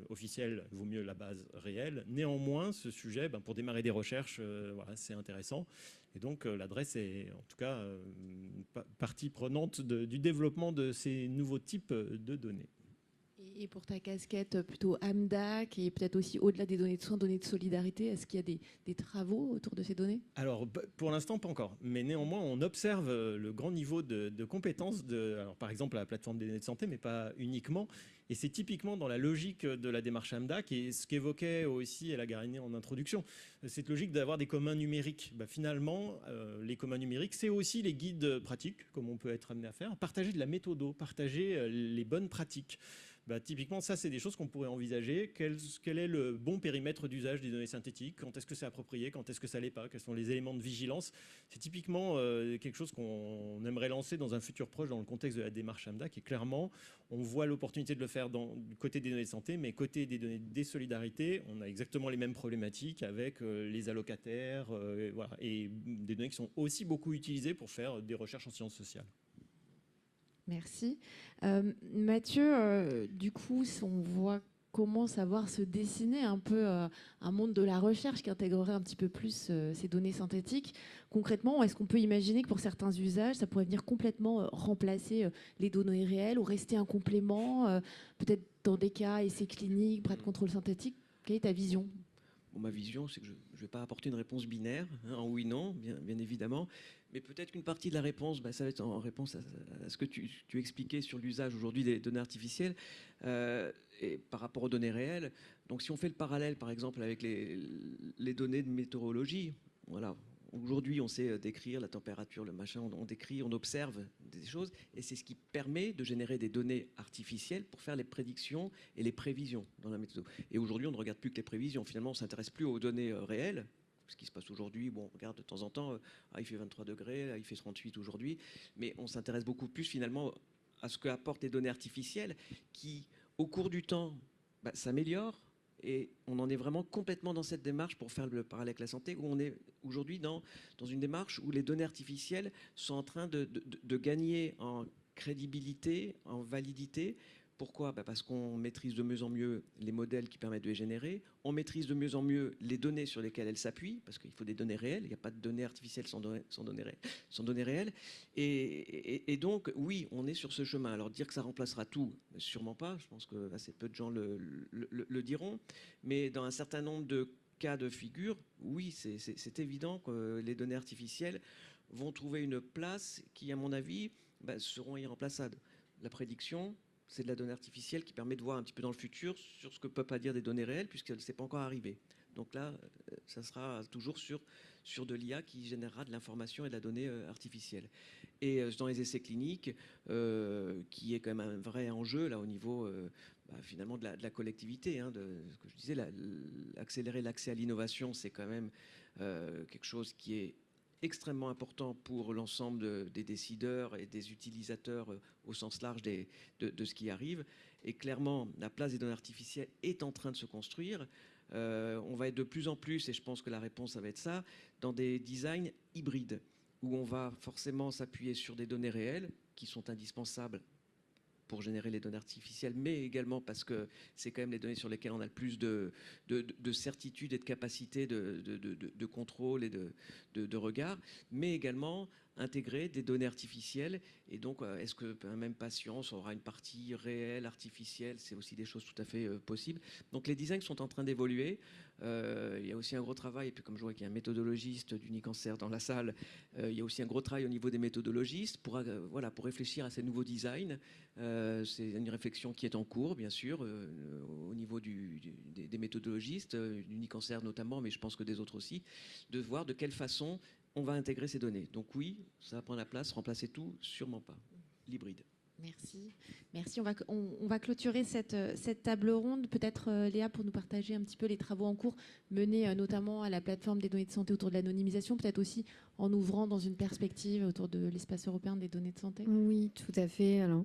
officielles, il vaut mieux la base réelle. Néanmoins, ce sujet, pour démarrer des recherches, c'est intéressant. Et donc l'adresse est en tout cas partie prenante du développement de ces nouveaux types de données. Et pour ta casquette plutôt AMDAC et peut-être aussi au-delà des données de soins, données de solidarité, est-ce qu'il y a des travaux autour de ces données? Alors pour l'instant pas encore, mais néanmoins on observe le grand niveau de compétences alors, par exemple à la plateforme des données de santé, mais pas uniquement. Et c'est typiquement dans la logique de la démarche AMDAC et ce qu'évoquait aussi Ella Garini en introduction, cette logique d'avoir des communs numériques. Finalement, les communs numériques, c'est aussi les guides pratiques, comme on peut être amené à faire, partager de la méthodo, partager les bonnes pratiques. Typiquement, ça, c'est des choses qu'on pourrait envisager. Quel est le bon périmètre d'usage des données synthétiques? Quand est-ce que c'est approprié? Quand est-ce que ça l'est pas? Quels sont les éléments de vigilance? C'est typiquement quelque chose qu'on aimerait lancer dans un futur proche dans le contexte de la démarche AMDAC. Et clairement, on voit l'opportunité de le faire du côté des données de santé, mais côté des données des solidarités, on a exactement les mêmes problématiques avec les allocataires et des données qui sont aussi beaucoup utilisées pour faire des recherches en sciences sociales. Merci. Mathieu, du coup, on voit comment savoir se dessiner un peu un monde de la recherche qui intégrerait un petit peu plus ces données synthétiques. Concrètement, est-ce qu'on peut imaginer que pour certains usages, ça pourrait venir complètement remplacer les données réelles ou rester un complément, peut-être dans des cas essais cliniques, près de contrôle synthétique? Quelle est ta vision? Ma vision, c'est que je ne vais pas apporter une réponse binaire, en oui-non, bien évidemment, mais peut-être qu'une partie de la réponse, ça va être en réponse à ce que tu expliquais sur l'usage aujourd'hui des données artificielles et par rapport aux données réelles. Donc si on fait le parallèle, par exemple, avec les données de météorologie, voilà. Aujourd'hui, on sait décrire la température, le machin, on décrit, on observe des choses, et c'est ce qui permet de générer des données artificielles pour faire les prédictions et les prévisions dans la météo. Et aujourd'hui, on ne regarde plus que les prévisions. Finalement, on ne s'intéresse plus aux données réelles. Ce qui se passe aujourd'hui, on regarde de temps en temps, il fait 23 degrés, il fait 38 aujourd'hui, mais on s'intéresse beaucoup plus finalement à ce qu'apportent les données artificielles qui, au cours du temps, s'améliorent. Et on en est vraiment complètement dans cette démarche, pour faire le parallèle avec la santé, où on est aujourd'hui dans une démarche où les données artificielles sont en train de gagner en crédibilité, en validité. Pourquoi? Parce qu'on maîtrise de mieux en mieux les modèles qui permettent de les générer, on maîtrise de mieux en mieux les données sur lesquelles elles s'appuient, parce qu'il faut des données réelles, il n'y a pas de données artificielles sans données réelles. Et donc, oui, on est sur ce chemin. Alors dire que ça remplacera tout, sûrement pas, je pense que assez peu de gens le diront, mais dans un certain nombre de cas de figure, oui, c'est évident que les données artificielles vont trouver une place qui, à mon avis, seront irremplaçables. La prédiction, c'est de la donnée artificielle qui permet de voir un petit peu dans le futur sur ce que ne peuvent pas dire des données réelles, puisqu'elle ne s'est pas encore arrivée. Donc là, ça sera toujours sur de l'IA qui générera de l'information et de la donnée artificielle. Et dans les essais cliniques, qui est quand même un vrai enjeu là au niveau finalement de la collectivité, de ce que je disais, accélérer l'accès à l'innovation, c'est quand même quelque chose qui est extrêmement important pour l'ensemble des décideurs et des utilisateurs au sens large de ce qui arrive. Et clairement, la place des données artificielles est en train de se construire. On va être de plus en plus, et je pense que la réponse, ça va être ça, dans des designs hybrides, où on va forcément s'appuyer sur des données réelles qui sont indispensables pour générer les données artificielles, mais également parce que c'est quand même les données sur lesquelles on a le plus de certitude et de capacité de contrôle et de regard, mais également intégrer des données artificielles. Et donc, est-ce qu'un même patient aura une partie réelle, artificielle? C'est aussi des choses tout à fait possibles. Donc, les designs sont en train d'évoluer. Il y a aussi un gros travail, et puis comme je vois qu'il y a un méthodologiste d'Unicancer dans la salle, il y a aussi un gros travail au niveau des méthodologistes pour réfléchir à ces nouveaux designs. C'est une réflexion qui est en cours, bien sûr, au niveau des méthodologistes, d'Unicancer notamment, mais je pense que des autres aussi, de voir de quelle façon on va intégrer ces données. Donc oui, ça va prendre la place, remplacer tout, sûrement pas. L'hybride. Merci. Merci. On va clôturer cette table ronde. Peut-être, Léa, pour nous partager un petit peu les travaux en cours menés notamment à la plateforme des données de santé autour de l'anonymisation, peut-être aussi en ouvrant dans une perspective autour de l'espace européen des données de santé. Oui, tout à fait. Alors,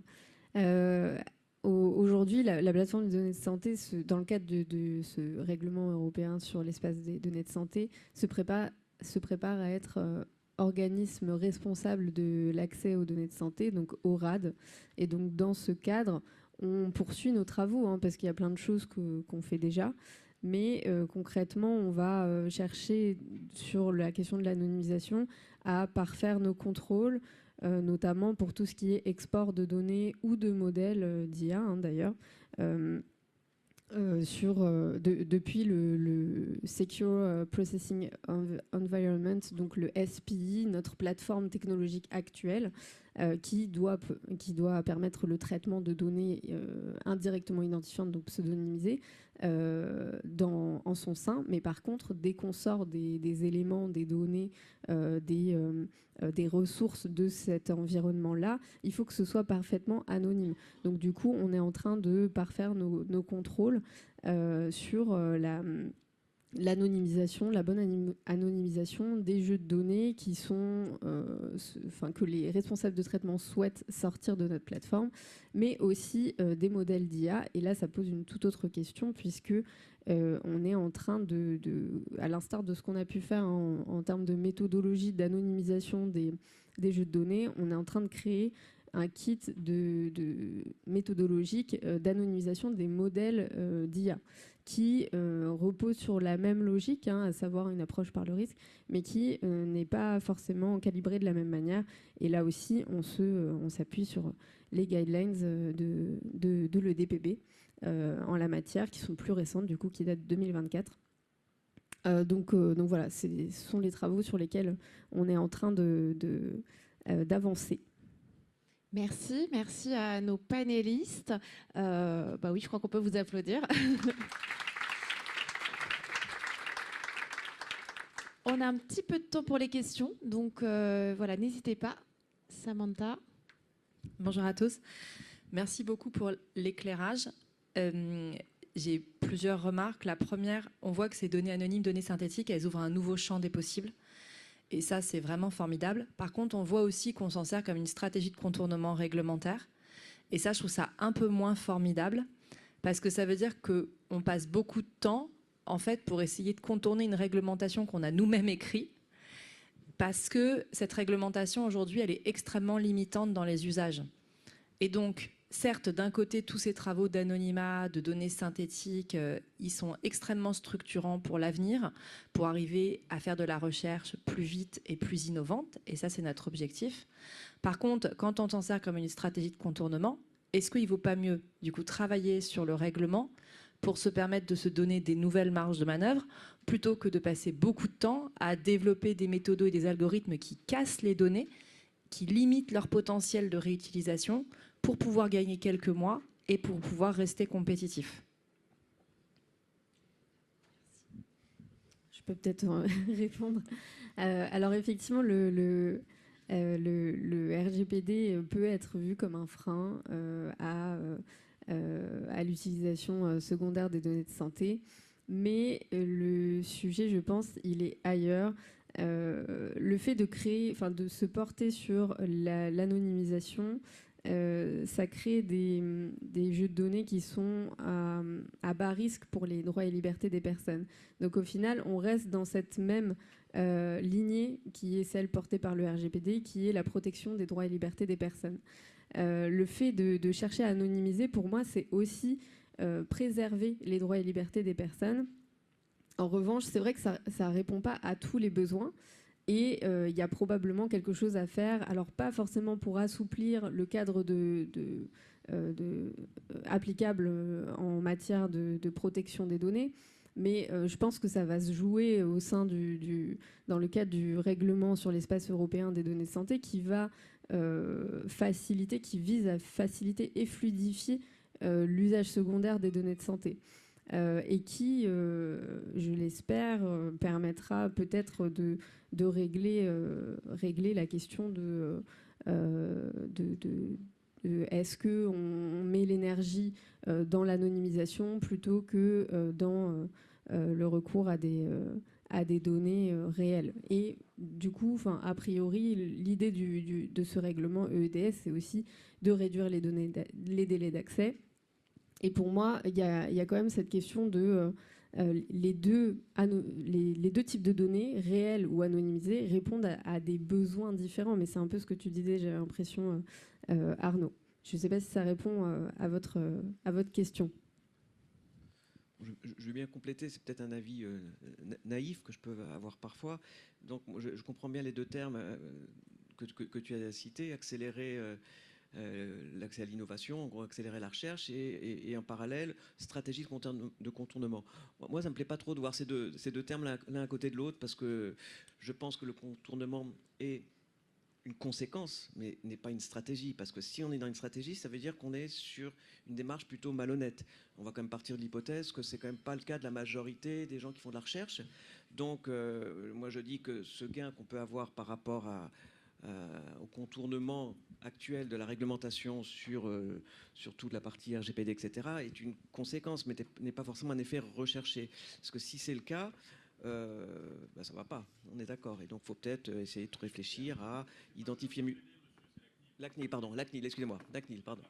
aujourd'hui, la plateforme des données de santé, dans le cadre de ce règlement européen sur l'espace des données de santé, se prépare à être organisme responsable de l'accès aux données de santé, donc ORAD. Et donc, dans ce cadre, on poursuit nos travaux, parce qu'il y a plein de choses qu'on fait déjà. Mais concrètement, on va chercher, sur la question de l'anonymisation, à parfaire nos contrôles, notamment pour tout ce qui est export de données ou de modèles d'IA, d'ailleurs, depuis le Secure Processing Environment, donc le SPI, notre plateforme technologique actuelle, qui doit permettre le traitement de données indirectement identifiantes, donc pseudonymisées, en son sein. Mais par contre, dès qu'on sort des éléments, des données, des ressources de cet environnement-là, il faut que ce soit parfaitement anonyme. Donc du coup, on est en train de parfaire nos contrôles sur l'anonymisation, la bonne anonymisation des jeux de données qui sont, que les responsables de traitement souhaitent sortir de notre plateforme, mais aussi des modèles d'IA. Et là, ça pose une toute autre question, puisque on est en train à l'instar de ce qu'on a pu faire en termes de méthodologie d'anonymisation des jeux de données, on est en train de créer un kit de méthodologique d'anonymisation des modèles d'IA qui repose sur la même logique, à savoir une approche par le risque, mais qui n'est pas forcément calibrée de la même manière. Et là aussi, on s'appuie sur les guidelines de l'EDPB en la matière, qui sont plus récentes, du coup, qui datent de 2024. Donc voilà, ce sont les travaux sur lesquels on est en train d'avancer. Merci à nos panélistes. Oui, je crois qu'on peut vous applaudir. On a un petit peu de temps pour les questions, donc voilà, n'hésitez pas. Samantha. Bonjour à tous. Merci beaucoup pour l'éclairage. J'ai plusieurs remarques. La première, on voit que ces données anonymes, données synthétiques, elles ouvrent un nouveau champ des possibles. Et ça, c'est vraiment formidable. Par contre, on voit aussi qu'on s'en sert comme une stratégie de contournement réglementaire. Et ça, je trouve ça un peu moins formidable, parce que ça veut dire qu'on passe beaucoup de temps, en fait, pour essayer de contourner une réglementation qu'on a nous-mêmes écrite, parce que cette réglementation, aujourd'hui, elle est extrêmement limitante dans les usages. Et donc, certes, d'un côté, tous ces travaux d'anonymat, de données synthétiques, ils sont extrêmement structurants pour l'avenir, pour arriver à faire de la recherche plus vite et plus innovante. Et ça, c'est notre objectif. Par contre, quand on s'en sert comme une stratégie de contournement, est-ce qu'il ne vaut pas mieux, du coup, travailler sur le règlement pour se permettre de se donner des nouvelles marges de manœuvre, plutôt que de passer beaucoup de temps à développer des méthodos et des algorithmes qui cassent les données, qui limitent leur potentiel de réutilisation, pour pouvoir gagner quelques mois et pour pouvoir rester compétitif. Je peux peut-être répondre. Alors effectivement, le RGPD peut être vu comme un frein à l'utilisation secondaire des données de santé, mais le sujet, je pense, il est ailleurs. Le fait de se porter sur l'anonymisation ça crée des jeux de données qui sont à bas risque pour les droits et libertés des personnes. Donc au final, on reste dans cette même lignée qui est celle portée par le RGPD, qui est la protection des droits et libertés des personnes. Le fait de chercher à anonymiser, pour moi, c'est aussi préserver les droits et libertés des personnes. En revanche, c'est vrai que ça ne répond pas à tous les besoins. Et il y a probablement quelque chose à faire, alors pas forcément pour assouplir le cadre applicable en matière de protection des données, mais je pense que ça va se jouer au sein dans le cadre du règlement sur l'espace européen des données de santé qui va qui vise à faciliter et fluidifier l'usage secondaire des données de santé. Et qui, je l'espère, permettra peut-être de régler la question de est-ce qu'on met l'énergie dans l'anonymisation plutôt que dans le recours à des données réelles. Et du coup, a priori, l'idée de ce règlement EEDS, c'est aussi de réduire les délais d'accès. Et pour moi, il y a quand même cette question de les deux types de données, réelles ou anonymisées, répondent à des besoins différents. Mais c'est un peu ce que tu disais, j'ai l'impression, Arnaud. Je ne sais pas si ça répond à votre question. Je vais bien compléter, c'est peut-être un avis naïf que je peux avoir parfois. Donc je comprends bien les deux termes que tu as cités, accélérer l'accès à l'innovation, en gros accélérer la recherche et en parallèle, stratégie de contournement. Moi, ça ne me plaît pas trop de voir ces deux termes l'un à côté de l'autre parce que je pense que le contournement est une conséquence, mais n'est pas une stratégie. Parce que si on est dans une stratégie, ça veut dire qu'on est sur une démarche plutôt malhonnête. On va quand même partir de l'hypothèse que c'est quand même pas le cas de la majorité des gens qui font de la recherche. Donc, moi, je dis que ce gain qu'on peut avoir par rapport au contournement actuel de la réglementation sur toute la partie RGPD, etc., est une conséquence, mais n'est pas forcément un effet recherché. Parce que si c'est le cas, ça ne va pas, on est d'accord. Et donc, il faut peut-être essayer de réfléchir à identifier mieux. La CNIL, pardon, la CNIL, excusez-moi. La CNIL, pardon.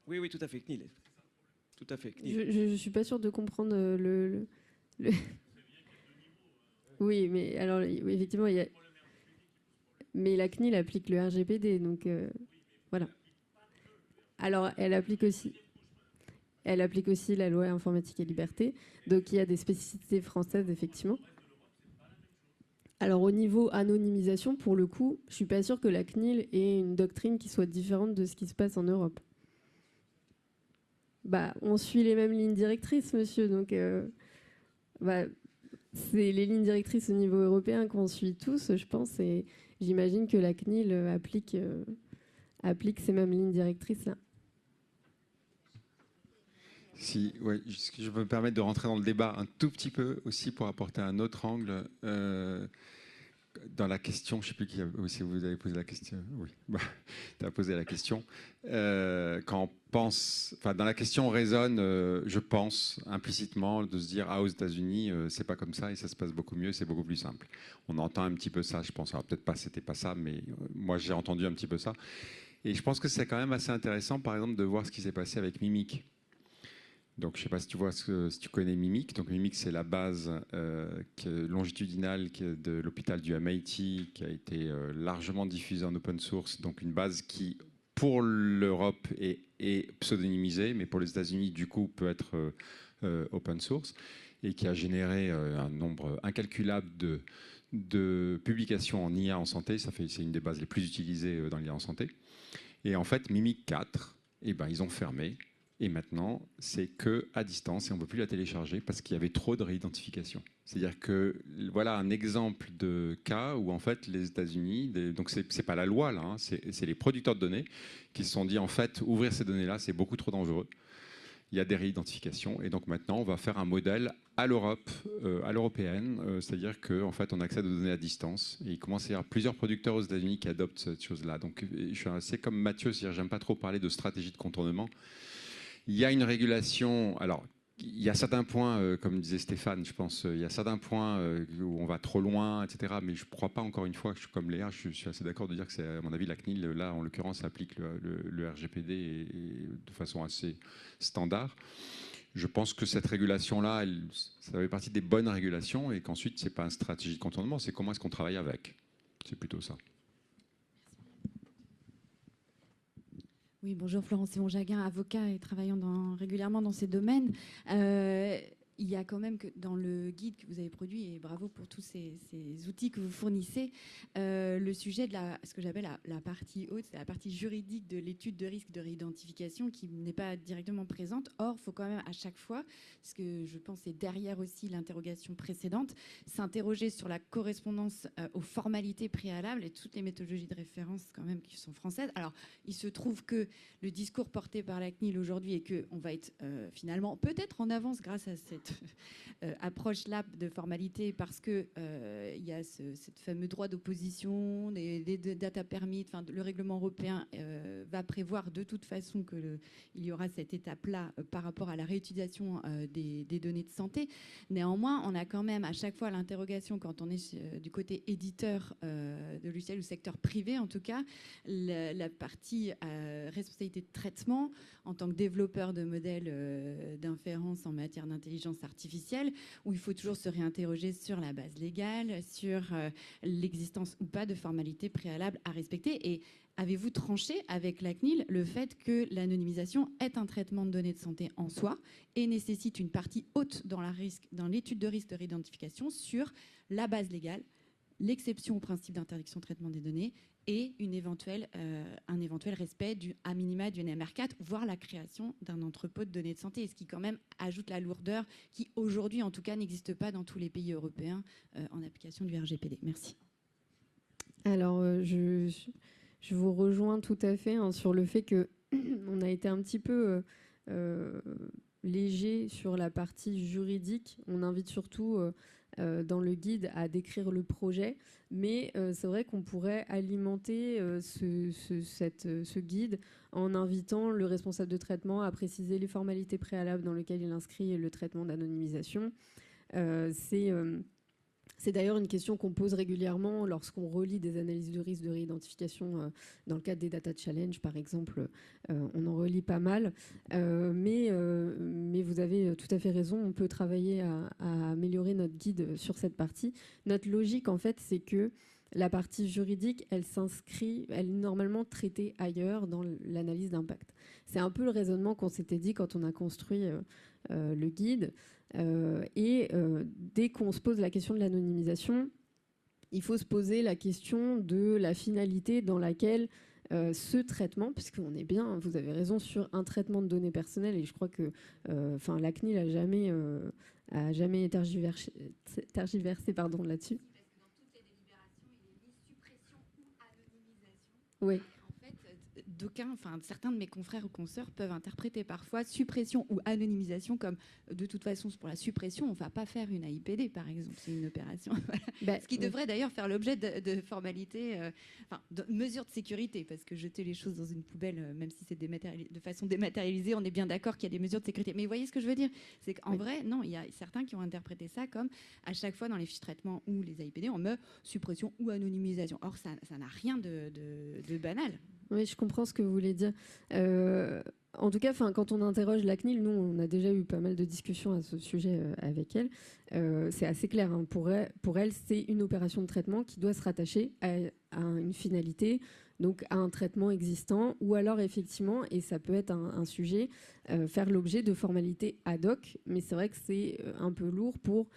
Oui, tout à fait, CNIL. Tout à fait, CNIL. Je ne suis pas sûre de comprendre le... Oui, mais alors, oui, effectivement, il y a... Mais la CNIL applique le RGPD, donc voilà. Alors, elle applique aussi la loi informatique et liberté, donc il y a des spécificités françaises, effectivement. Alors, au niveau anonymisation, pour le coup, je ne suis pas sûre que la CNIL ait une doctrine qui soit différente de ce qui se passe en Europe. On suit les mêmes lignes directrices, monsieur, donc c'est les lignes directrices au niveau européen qu'on suit tous, je pense, et j'imagine que la CNIL applique ces mêmes lignes directrices-là. Si, ouais, je peux me permettre de rentrer dans le débat un tout petit peu aussi pour apporter un autre angle dans la question. Je ne sais plus si vous avez posé la question. Oui, tu as posé la question. Quand on pense, dans la question, on raisonne, je pense implicitement de se dire aux États-Unis, c'est pas comme ça et ça se passe beaucoup mieux, c'est beaucoup plus simple. On entend un petit peu ça, je pense. Alors peut-être pas, c'était pas ça, mais moi j'ai entendu un petit peu ça. Et je pense que c'est quand même assez intéressant, par exemple, de voir ce qui s'est passé avec Mimic. Donc, je ne sais pas si tu vois, si tu connais Mimic. Donc, Mimic, c'est la base longitudinale de l'hôpital du MIT qui a été largement diffusée en open source. Donc, une base qui, pour l'Europe, est pseudonymisée, mais pour les États-Unis, du coup, peut être open source et qui a généré un nombre incalculable de publications en IA en santé. C'est une des bases les plus utilisées dans l'IA en santé. Et en fait, Mimic 4, ils ont fermé. Et maintenant, c'est qu'à distance et on ne peut plus la télécharger parce qu'il y avait trop de réidentification. C'est-à-dire que voilà un exemple de cas où en fait les États-Unis, donc c'est pas la loi là, hein, c'est les producteurs de données qui se sont dit en fait ouvrir ces données-là c'est beaucoup trop dangereux. Il y a des réidentifications et donc maintenant on va faire un modèle à l'Europe, à l'européenne, c'est-à-dire qu'en fait on accède aux données à distance et il commence à y avoir plusieurs producteurs aux États-Unis qui adoptent cette chose-là. Donc je suis assez comme Mathieu, c'est-à-dire j'aime pas trop parler de stratégie de contournement. Il y a une régulation, alors il y a certains points, comme disait Stéphane, je pense, il y a certains points où on va trop loin, etc. Mais je ne crois pas, encore une fois, que je suis comme Léa, je suis assez d'accord de dire que c'est, à mon avis, la CNIL, là, en l'occurrence, applique le RGPD et de façon assez standard. Je pense que cette régulation-là, ça fait partie des bonnes régulations et qu'ensuite, ce n'est pas une stratégie de contournement, c'est comment est-ce qu'on travaille avec. C'est plutôt ça. Oui, bonjour, Florence Simon-Jaguin, avocat et travaillant régulièrement dans ces domaines. Il y a quand même que dans le guide que vous avez produit, et bravo pour tous ces outils que vous fournissez, le sujet de ce que j'appelle la partie haute, c'est la partie juridique de l'étude de risque de réidentification qui n'est pas directement présente. Or, il faut quand même à chaque fois, ce que je pense est derrière aussi l'interrogation précédente, s'interroger sur la correspondance aux formalités préalables et toutes les méthodologies de référence quand même qui sont françaises. Alors, il se trouve que le discours porté par la CNIL aujourd'hui est qu'on va être finalement peut-être en avance grâce à cette approche-là de formalité parce qu'il y a ce fameux droit d'opposition, des data permits, le règlement européen va prévoir de toute façon qu'il y aura cette étape-là par rapport à la réutilisation des données de santé. Néanmoins, on a quand même à chaque fois l'interrogation quand on est du côté éditeur de logiciels ou secteur privé en tout cas, la partie responsabilité de traitement en tant que développeur de modèles d'inférence en matière d'intelligence artificielle, où il faut toujours se réinterroger sur la base légale, sur l'existence ou pas de formalités préalables à respecter. Et avez-vous tranché avec la CNIL le fait que l'anonymisation est un traitement de données de santé en soi et nécessite une partie haute dans l'étude de risque de réidentification sur la base légale, l'exception au principe d'interdiction de traitement des données et un éventuel respect à minima du NMR4, voire la création d'un entrepôt de données de santé, ce qui quand même ajoute la lourdeur qui aujourd'hui en tout cas n'existe pas dans tous les pays européens en application du RGPD. Merci. Alors je vous rejoins tout à fait sur le fait qu'on a été un petit peu léger sur la partie juridique. On invite surtout dans le guide à décrire le projet, mais c'est vrai qu'on pourrait alimenter ce guide en invitant le responsable de traitement à préciser les formalités préalables dans lesquelles il inscrit le traitement d'anonymisation. C'est d'ailleurs une question qu'on pose régulièrement lorsqu'on relit des analyses de risque de réidentification dans le cadre des Data Challenge, par exemple. On en relit pas mal. Mais vous avez tout à fait raison, on peut travailler à améliorer notre guide sur cette partie. Notre logique, en fait, c'est que la partie juridique, elle est normalement traitée ailleurs dans l'analyse d'impact. C'est un peu le raisonnement qu'on s'était dit quand on a construit le guide. Dès qu'on se pose la question de l'anonymisation, il faut se poser la question de la finalité dans laquelle ce traitement, puisqu'on est bien, vous avez raison, sur un traitement de données personnelles, et je crois que la CNIL n'a jamais tergiversé là-dessus. Parce que dans toutes les délibérations, il est mis suppression ou anonymisation. Oui. Certains de mes confrères ou consoeurs peuvent interpréter parfois suppression ou anonymisation comme de toute façon c'est pour la suppression, on ne va pas faire une AIPD par exemple, c'est une opération. Ce qui devrait d'ailleurs faire l'objet de formalités, de mesures de sécurité, parce que jeter les choses dans une poubelle, même si c'est de façon dématérialisée, on est bien d'accord qu'il y a des mesures de sécurité. Mais vous voyez ce que je veux dire, c'est qu'en vrai, non, il y a certains qui ont interprété ça comme à chaque fois dans les fiches de traitement ou les AIPD, on met suppression ou anonymisation. Or, ça n'a rien de banal. Oui, je comprends ce que vous voulez dire. En tout cas, quand on interroge la CNIL, nous, on a déjà eu pas mal de discussions à ce sujet avec elle. C'est assez clair. Hein. Pour elle, c'est une opération de traitement qui doit se rattacher à une finalité, donc à un traitement existant, ou alors effectivement, et ça peut être un sujet, faire l'objet de formalités ad hoc. Mais c'est vrai que c'est un peu lourd pour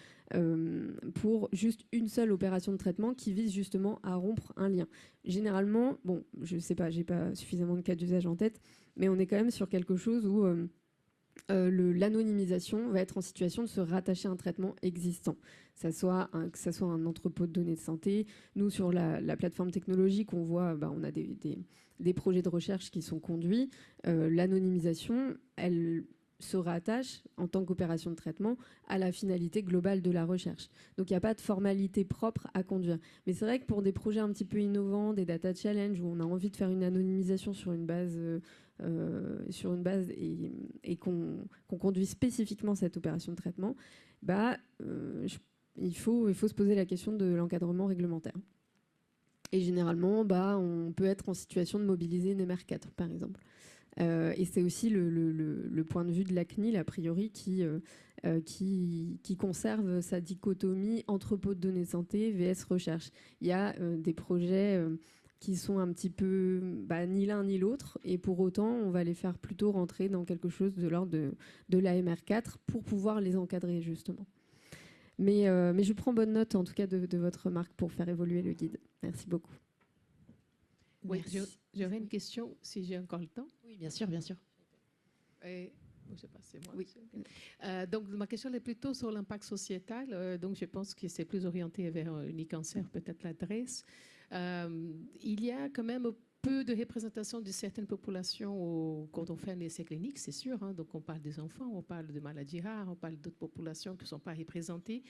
juste une seule opération de traitement qui vise justement à rompre un lien. Généralement, bon, je ne sais pas, j'ai pas suffisamment de cas d'usage en tête, mais on est quand même sur quelque chose où l'anonymisation va être en situation de se rattacher à un traitement existant, que ça soit un entrepôt de données de santé. Nous, sur la plateforme technologique, on voit, on a des projets de recherche qui sont conduits. L'anonymisation, elle se rattache, en tant qu'opération de traitement, à la finalité globale de la recherche. Donc il n'y a pas de formalité propre à conduire. Mais c'est vrai que pour des projets un petit peu innovants, des data challenge, où on a envie de faire une anonymisation sur une base et qu'on conduit spécifiquement cette opération de traitement, il faut se poser la question de l'encadrement réglementaire. Et généralement, on peut être en situation de mobiliser une MR4, par exemple. Et c'est aussi le point de vue de la CNIL, a priori, qui conserve sa dichotomie entrepôt de données de santé vs recherche. Il y a des projets qui sont un petit peu ni l'un ni l'autre, et pour autant, on va les faire plutôt rentrer dans quelque chose de l'ordre de la MR4 pour pouvoir les encadrer, justement. Mais je prends bonne note, en tout cas, de votre remarque pour faire évoluer le guide. Merci beaucoup. Oui, j'aurais une question, si j'ai encore le temps. Oui, bien sûr, bien sûr. Je ne sais pas, c'est moi. Oui. Donc, ma question est plutôt sur l'impact sociétal. Donc, je pense que c'est plus orienté vers Unicancer, peut-être l'adresse. Il y a quand même peu de représentation de certaines populations quand on fait un essai clinique, c'est sûr. Donc, on parle des enfants, on parle de maladies rares, on parle d'autres populations qui ne sont pas représentées.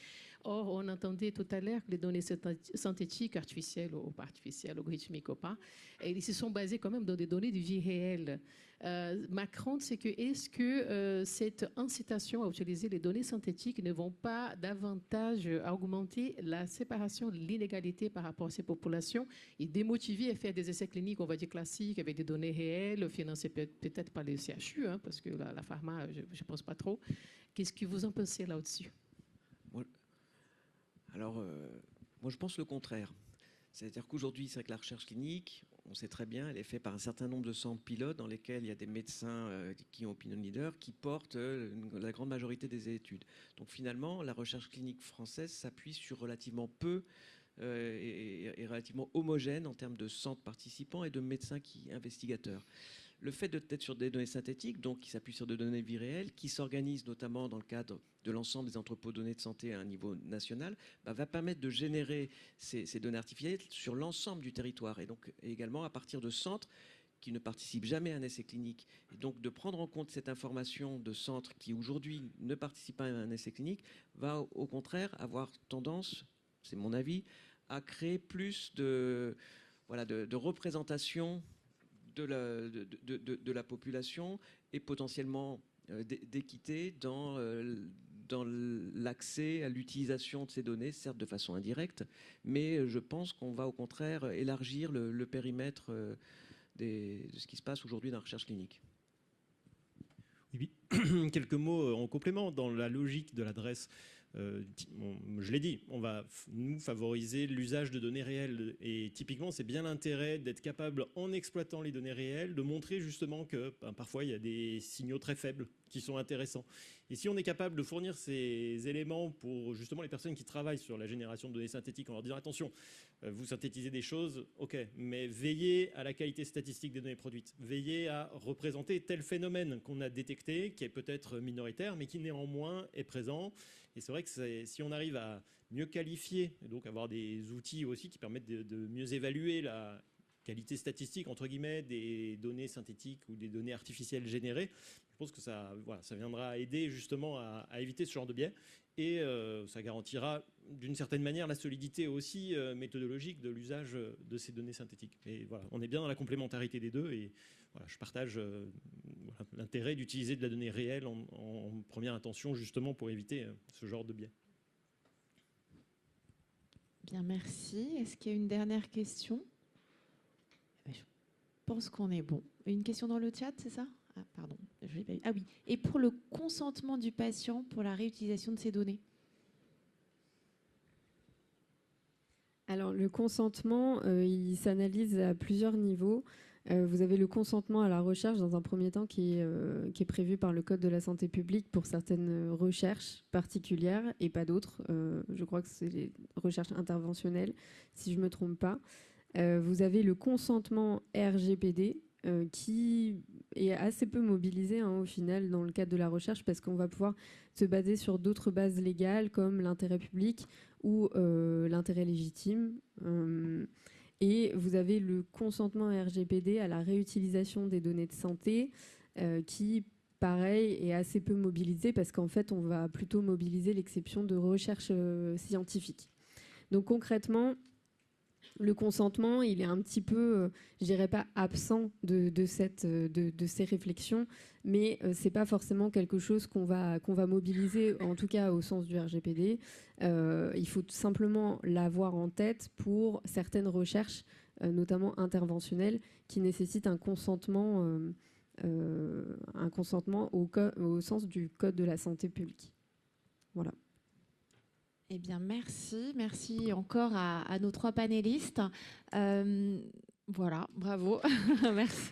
Or, on entendait tout à l'heure que les données synthétiques, artificielles ou pas artificielles, algorithmiques ou pas, ils se sont basés quand même dans des données de vie réelle. Ma crainte, c'est que est-ce que cette incitation à utiliser les données synthétiques ne vont pas davantage augmenter la séparation, l'inégalité par rapport à ces populations et démotiver à faire des essais cliniques, on va dire classiques, avec des données réelles, financées peut-être par les CHU, parce que la pharma, je ne pense pas trop. Qu'est-ce que vous en pensez là-dessus? Alors, moi, je pense le contraire. C'est-à-dire qu'aujourd'hui, c'est vrai que la recherche clinique, on sait très bien, elle est faite par un certain nombre de centres pilotes dans lesquels il y a des médecins qui ont opinion leader qui portent la grande majorité des études. Donc finalement, la recherche clinique française s'appuie sur relativement peu et relativement homogène en termes de centres participants et de médecins investigateurs. Le fait d'être sur des données synthétiques, donc qui s'appuient sur des données de vie réelle, qui s'organisent notamment dans le cadre de l'ensemble des entrepôts de données de santé à un niveau national, va permettre de générer ces données artificielles sur l'ensemble du territoire et donc également à partir de centres qui ne participent jamais à un essai clinique. Et donc de prendre en compte cette information de centres qui aujourd'hui ne participent pas à un essai clinique va au contraire avoir tendance, c'est mon avis, à créer plus de représentation de la population et potentiellement d'équité dans l'accès à l'utilisation de ces données, certes de façon indirecte, mais je pense qu'on va au contraire élargir le périmètre de ce qui se passe aujourd'hui dans la recherche clinique. Oui, quelques mots en complément dans la logique de l'adresse. Je l'ai dit, on va nous favoriser l'usage de données réelles et typiquement c'est bien l'intérêt d'être capable en exploitant les données réelles de montrer justement que parfois il y a des signaux très faibles qui sont intéressants et si on est capable de fournir ces éléments pour justement les personnes qui travaillent sur la génération de données synthétiques en leur disant attention, vous synthétisez des choses, ok, mais veillez à la qualité statistique des données produites, veillez à représenter tel phénomène qu'on a détecté qui est peut-être minoritaire mais qui néanmoins est présent. Et c'est vrai que si on arrive à mieux qualifier, et donc avoir des outils aussi qui permettent de mieux évaluer la qualité statistique, entre guillemets, des données synthétiques ou des données artificielles générées, je pense que ça viendra aider justement à éviter ce genre de biais. Et ça garantira d'une certaine manière la solidité aussi méthodologique de l'usage de ces données synthétiques. Et voilà, on est bien dans la complémentarité des deux et voilà, je partage l'intérêt d'utiliser de la donnée réelle en première intention justement pour éviter ce genre de biais. Bien, merci. Est-ce qu'il y a une dernière question? Je pense qu'on est bon. Une question dans le chat, c'est ça? Ah, pardon. Ah oui. Et pour le consentement du patient pour la réutilisation de ces données? Alors, le consentement, il s'analyse à plusieurs niveaux. Vous avez le consentement à la recherche dans un premier temps qui est prévu par le Code de la santé publique pour certaines recherches particulières et pas d'autres. Je crois que c'est les recherches interventionnelles, si je ne me trompe pas. Vous avez le consentement RGPD qui est assez peu mobilisé au final dans le cadre de la recherche parce qu'on va pouvoir se baser sur d'autres bases légales comme l'intérêt public ou l'intérêt légitime. Et vous avez le consentement RGPD à la réutilisation des données de santé qui pareil, est assez peu mobilisé parce qu'en fait, on va plutôt mobiliser l'exception de recherche scientifique. Donc concrètement, le consentement, il est un petit peu, je dirais pas absent de ces réflexions, mais c'est pas forcément quelque chose qu'on va mobiliser, en tout cas au sens du RGPD. Il faut tout simplement l'avoir en tête pour certaines recherches, notamment interventionnelles, qui nécessitent un consentement au sens du Code de la santé publique. Voilà. Eh bien, merci. Merci encore à nos 3 panélistes. Voilà, bravo. Merci.